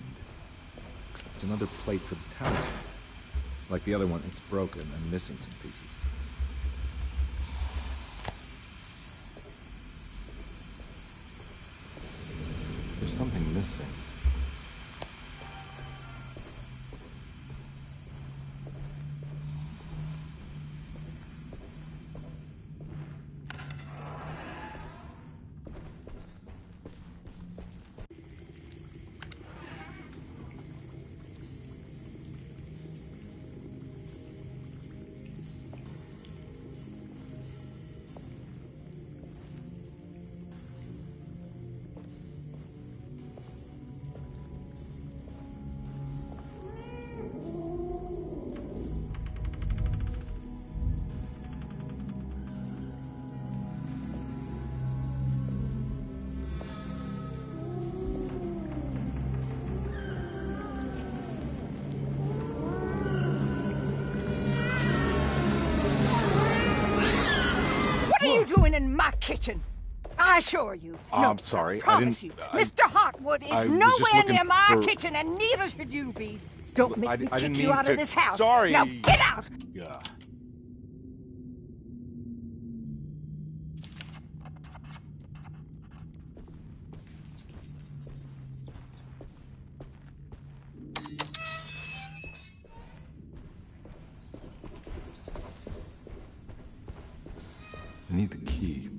Speaker 2: It's another plate for the talisman. Like the other one, it's broken and missing some pieces. There's something missing.
Speaker 4: What are you doing in my kitchen? I assure you. No,
Speaker 2: I'm sorry.
Speaker 4: I promise you. Mr. Hotwood is nowhere near my kitchen, and neither should you be. Don't make me kick you out of this house.
Speaker 2: Sorry.
Speaker 4: Now get out!
Speaker 2: Yeah. I need the key.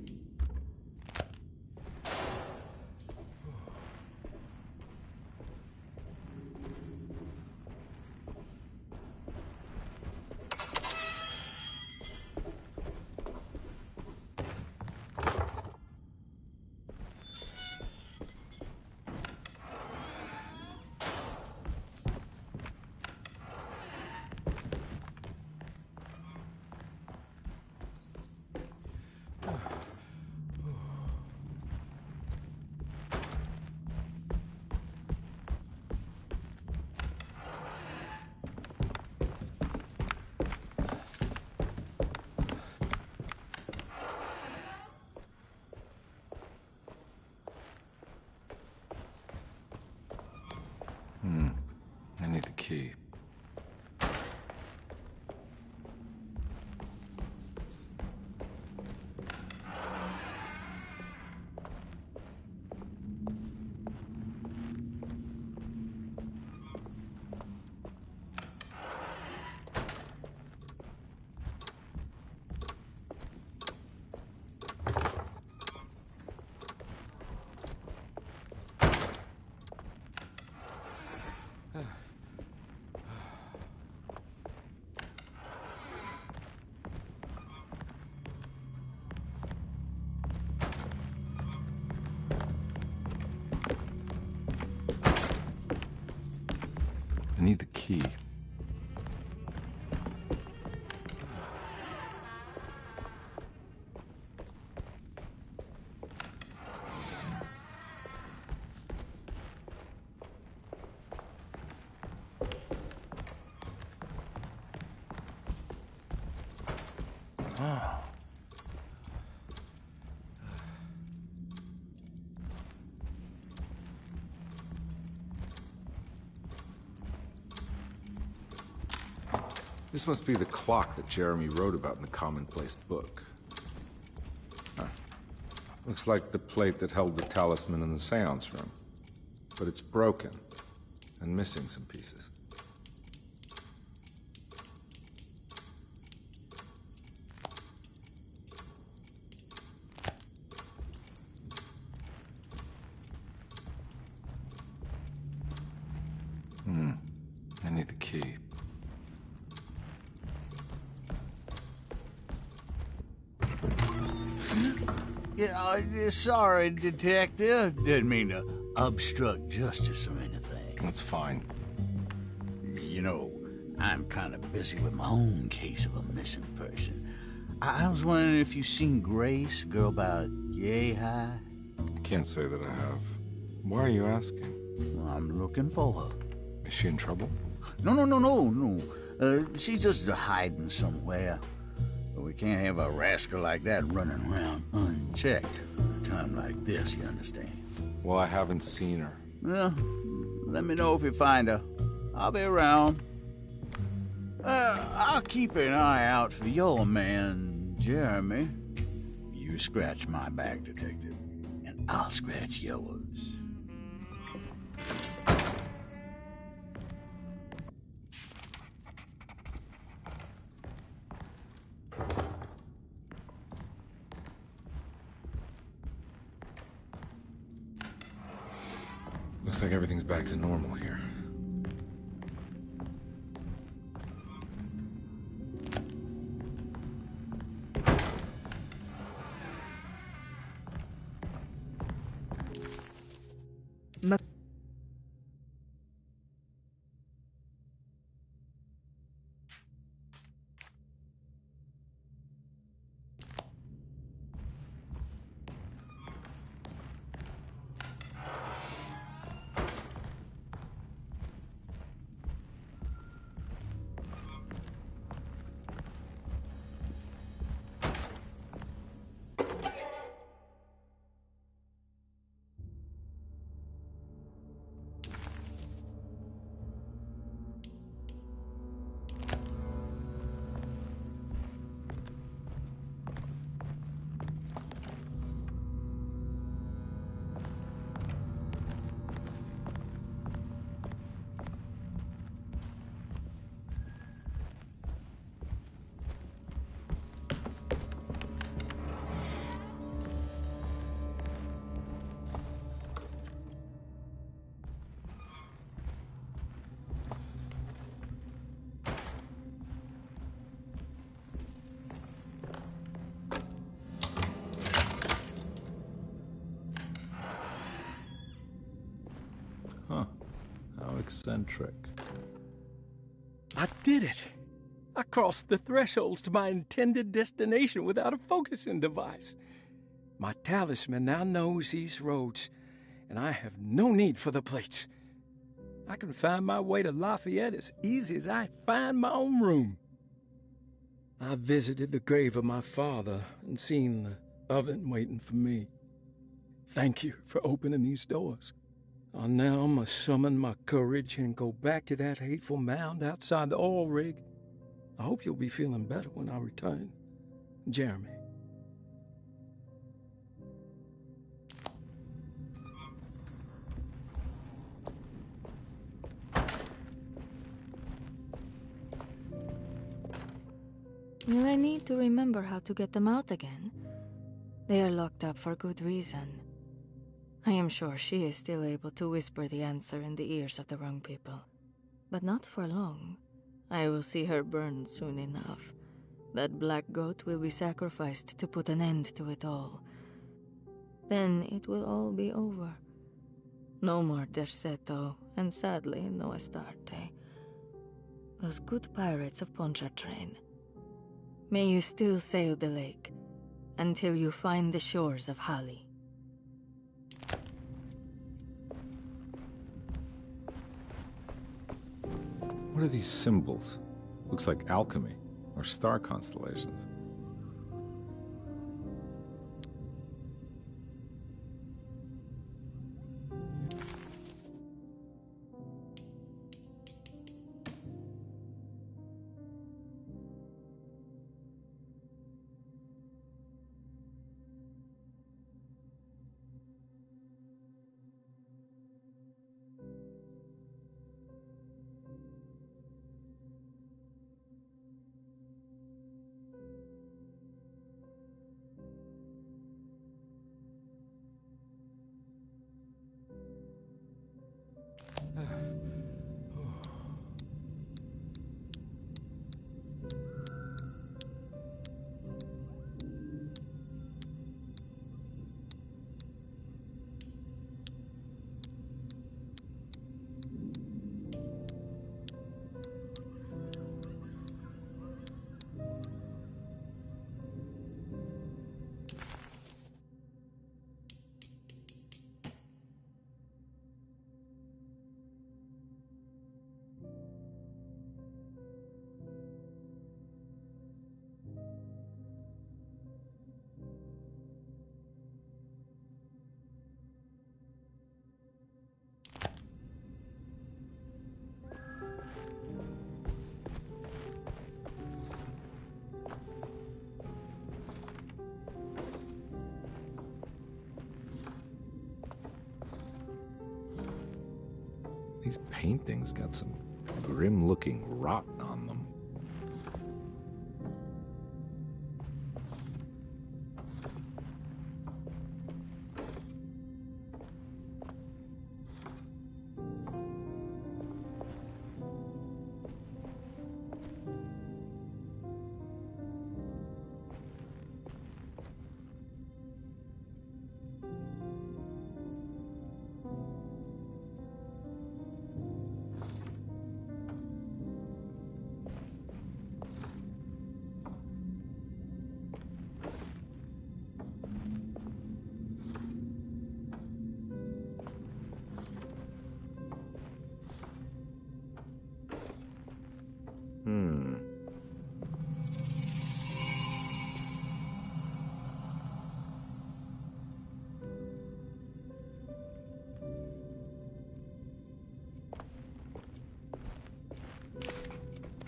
Speaker 2: I need the key. I need the key. This must be the clock that Jeremy wrote about in the commonplace book. Huh. Looks like the plate that held the talisman in the seance room. But it's broken and missing some pieces. I need the key.
Speaker 14: Yeah, sorry, Detective. Didn't mean to obstruct justice or anything.
Speaker 2: That's fine.
Speaker 14: You know, I'm kind of busy with my own case of a missing person. I was wondering if you've seen Grace, girl about yay high?
Speaker 2: I can't say that I have. Why are you asking?
Speaker 14: Well, I'm looking for her.
Speaker 2: Is she in trouble?
Speaker 14: No. She's just hiding somewhere. But we can't have a rascal like that running around unchecked at a time like this, you understand?
Speaker 2: Well, I haven't seen her.
Speaker 14: Well, let me know if you find her. I'll be around. I'll keep an eye out for your man, Jeremy. You scratch my back, Detective, and I'll scratch yours.
Speaker 2: Looks like everything's back to normal here. Huh. How eccentric.
Speaker 11: I did it! I crossed the thresholds to my intended destination without a focusing device. My talisman now knows these roads, and I have no need for the plates. I can find my way to Lafayette as easy as I find my own room. I visited the grave of my father and seen the oven waiting for me. Thank you for opening these doors. Now I must summon my courage and go back to that hateful mound outside the oil rig. I hope you'll be feeling better when I return. Jeremy.
Speaker 9: Will I need to remember how to get them out again? They are locked up for good reason. I am sure she is still able to whisper the answer in the ears of the wrong people. But not for long. I will see her burn soon enough. That black goat will be sacrificed to put an end to it all. Then it will all be over. No more Terceto, and sadly, no Astarte. Those good pirates of Pontchartrain. May you still sail the lake, until you find the shores of Hali.
Speaker 2: What are these symbols? Looks like alchemy, or star constellations. These paintings got some grim-looking rot on them.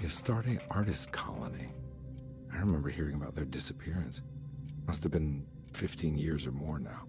Speaker 2: Astarte Artist Colony. I remember hearing about their disappearance. Must have been 15 years or more now.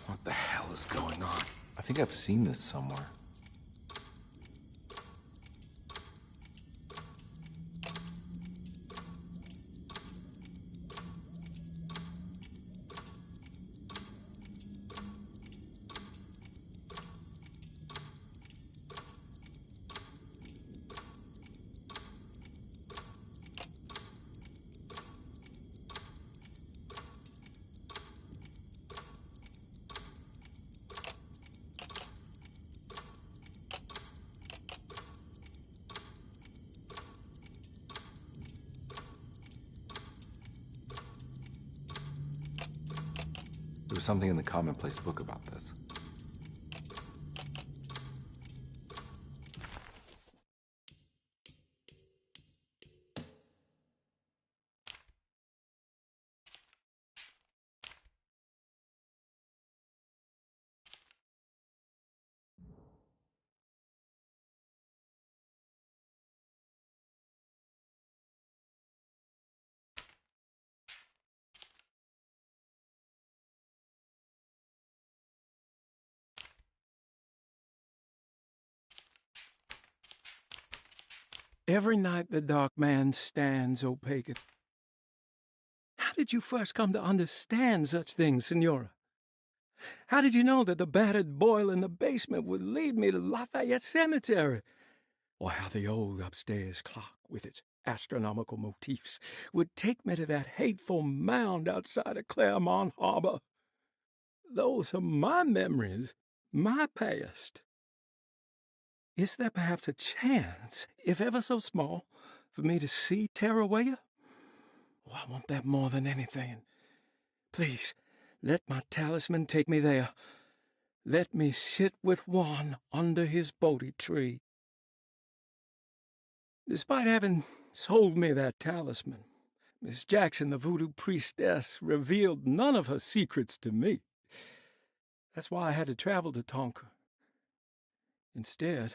Speaker 2: What the hell is going on? I think I've seen this somewhere. There was something in the commonplace book about this.
Speaker 11: Every night the dark man stands opaque. How did you first come to understand such things, Senora? How did you know that the battered boil in the basement would lead me to Lafayette Cemetery? Or how the old upstairs clock, with its astronomical motifs, would take me to that hateful mound outside of Claremont Harbor? Those are my memories, my past. Is there perhaps a chance, if ever so small, for me to see Terawaya? Oh, I want that more than anything. Please, let my talisman take me there. Let me sit with Juan under his Bodhi tree. Despite having sold me that talisman, Miss Jackson, the voodoo priestess, revealed none of her secrets to me. That's why I had to travel to Tonka. Instead,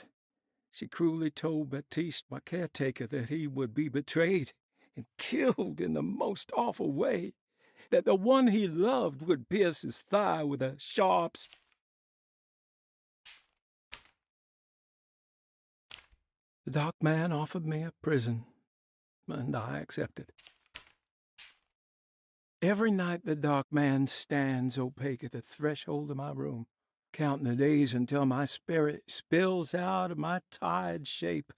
Speaker 11: she cruelly told Baptiste, my caretaker, that he would be betrayed and killed in the most awful way, that the one he loved would pierce his thigh with a sharp... The dark man offered me a prison, and I accepted. Every night the dark man stands opaque at the threshold of my room, counting the days until my spirit spills out of my tired shape.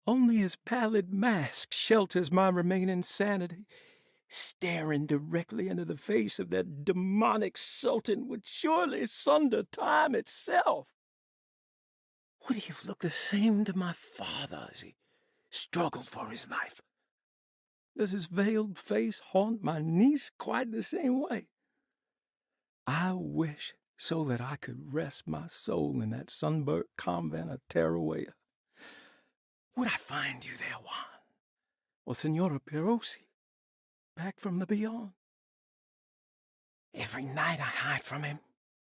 Speaker 11: Only his pallid mask shelters my remaining sanity. Staring directly into the face of that demonic sultan would surely sunder time itself. Would he have looked the same to my father as he struggled for his life? Does his veiled face haunt my niece quite the same way? I wish so that I could rest my soul in that sunburnt convent of Terawaya. Would I find you there, Juan? Or Senora Perosi, back from the beyond? Every night I hide from him,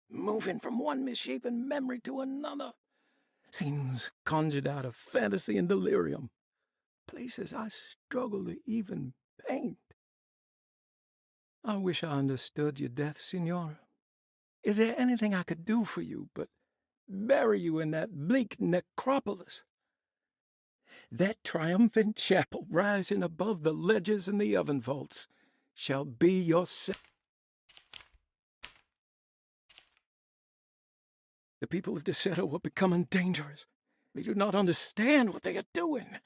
Speaker 11: moving from one misshapen memory to another. Scenes conjured out of fantasy and delirium. Places I struggle to even paint. I wish I understood your death, Senora. Is there anything I could do for you but bury you in that bleak necropolis? That triumphant chapel rising above the ledges and the oven vaults shall be your The people of Deseto are becoming dangerous. They do not understand what they are doing.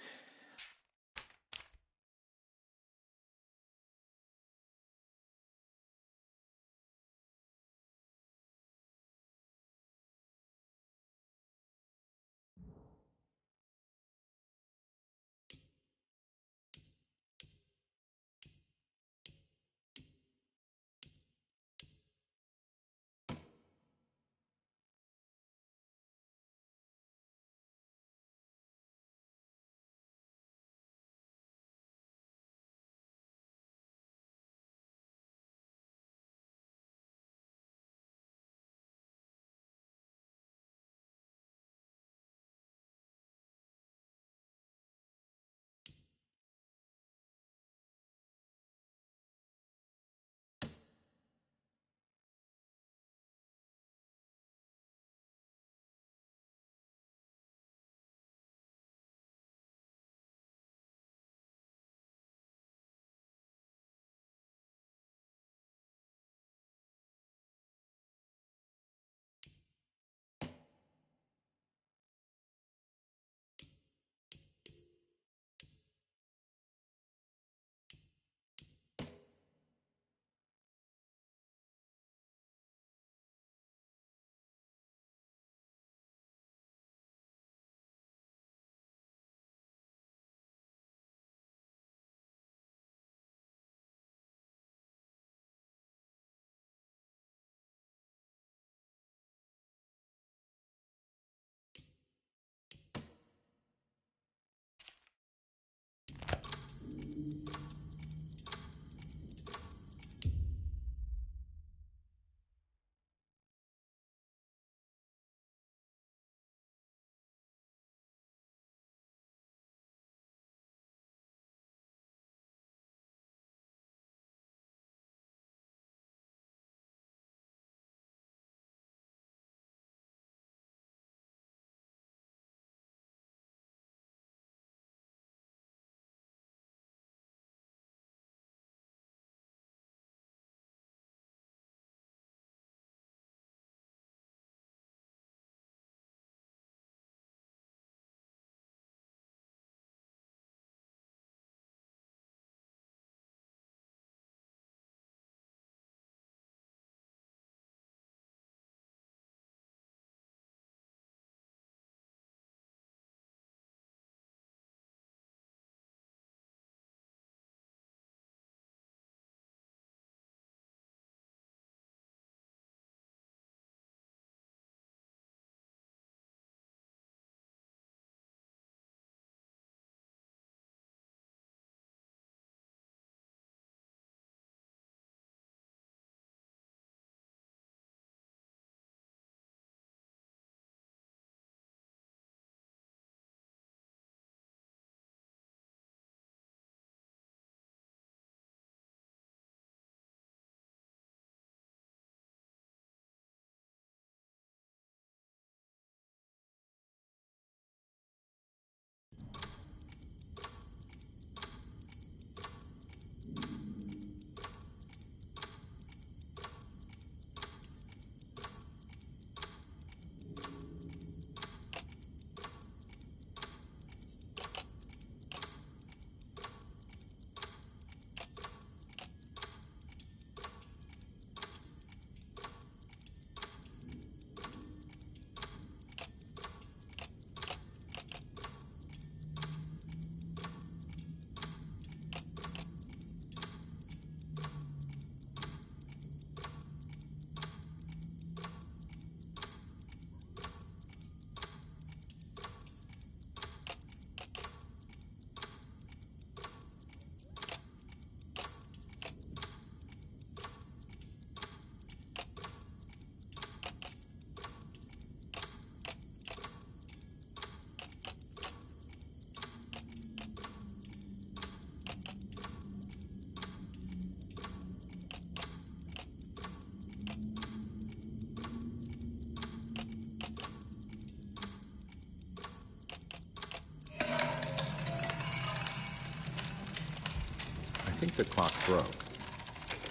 Speaker 2: I think the clock broke.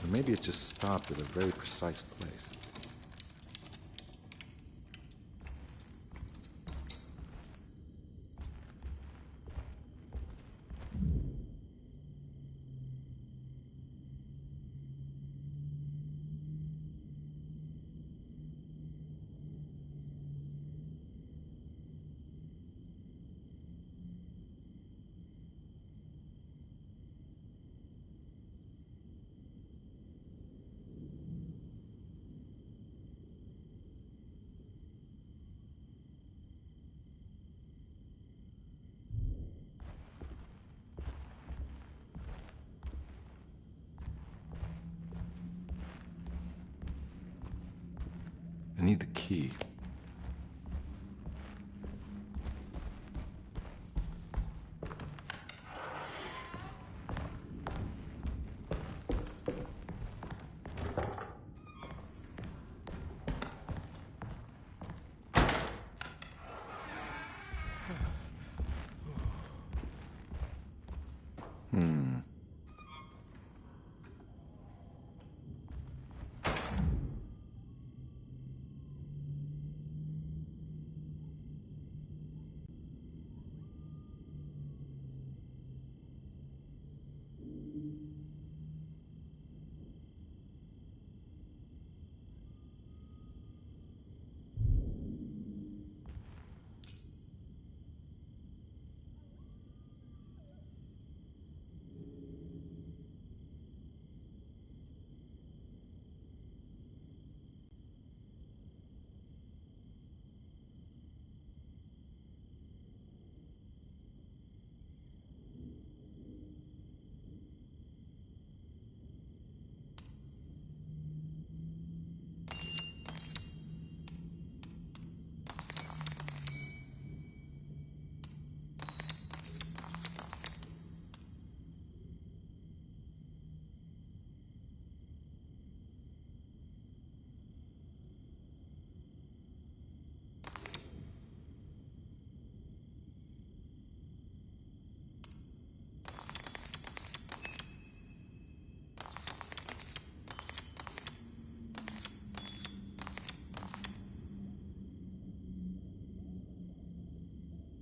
Speaker 2: Or maybe it just stopped at a very precise place. need the key.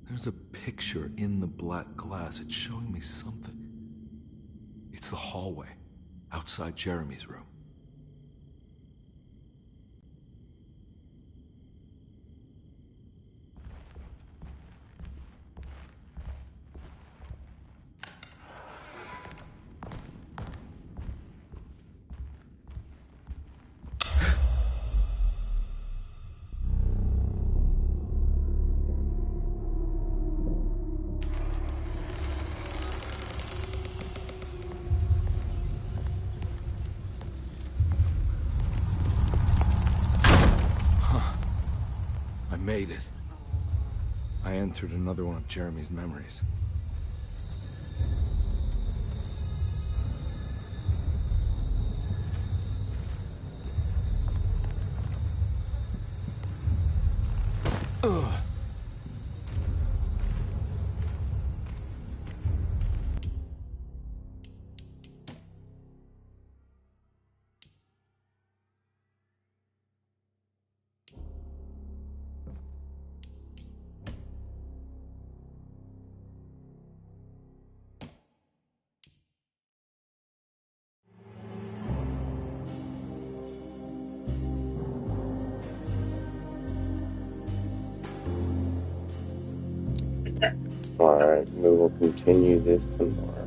Speaker 2: There's a picture in the black glass. It's showing me something. It's the hallway outside Jeremy's room. Made it. I entered another one of Jeremy's memories. Ugh.
Speaker 1: Alright, we will continue this tomorrow.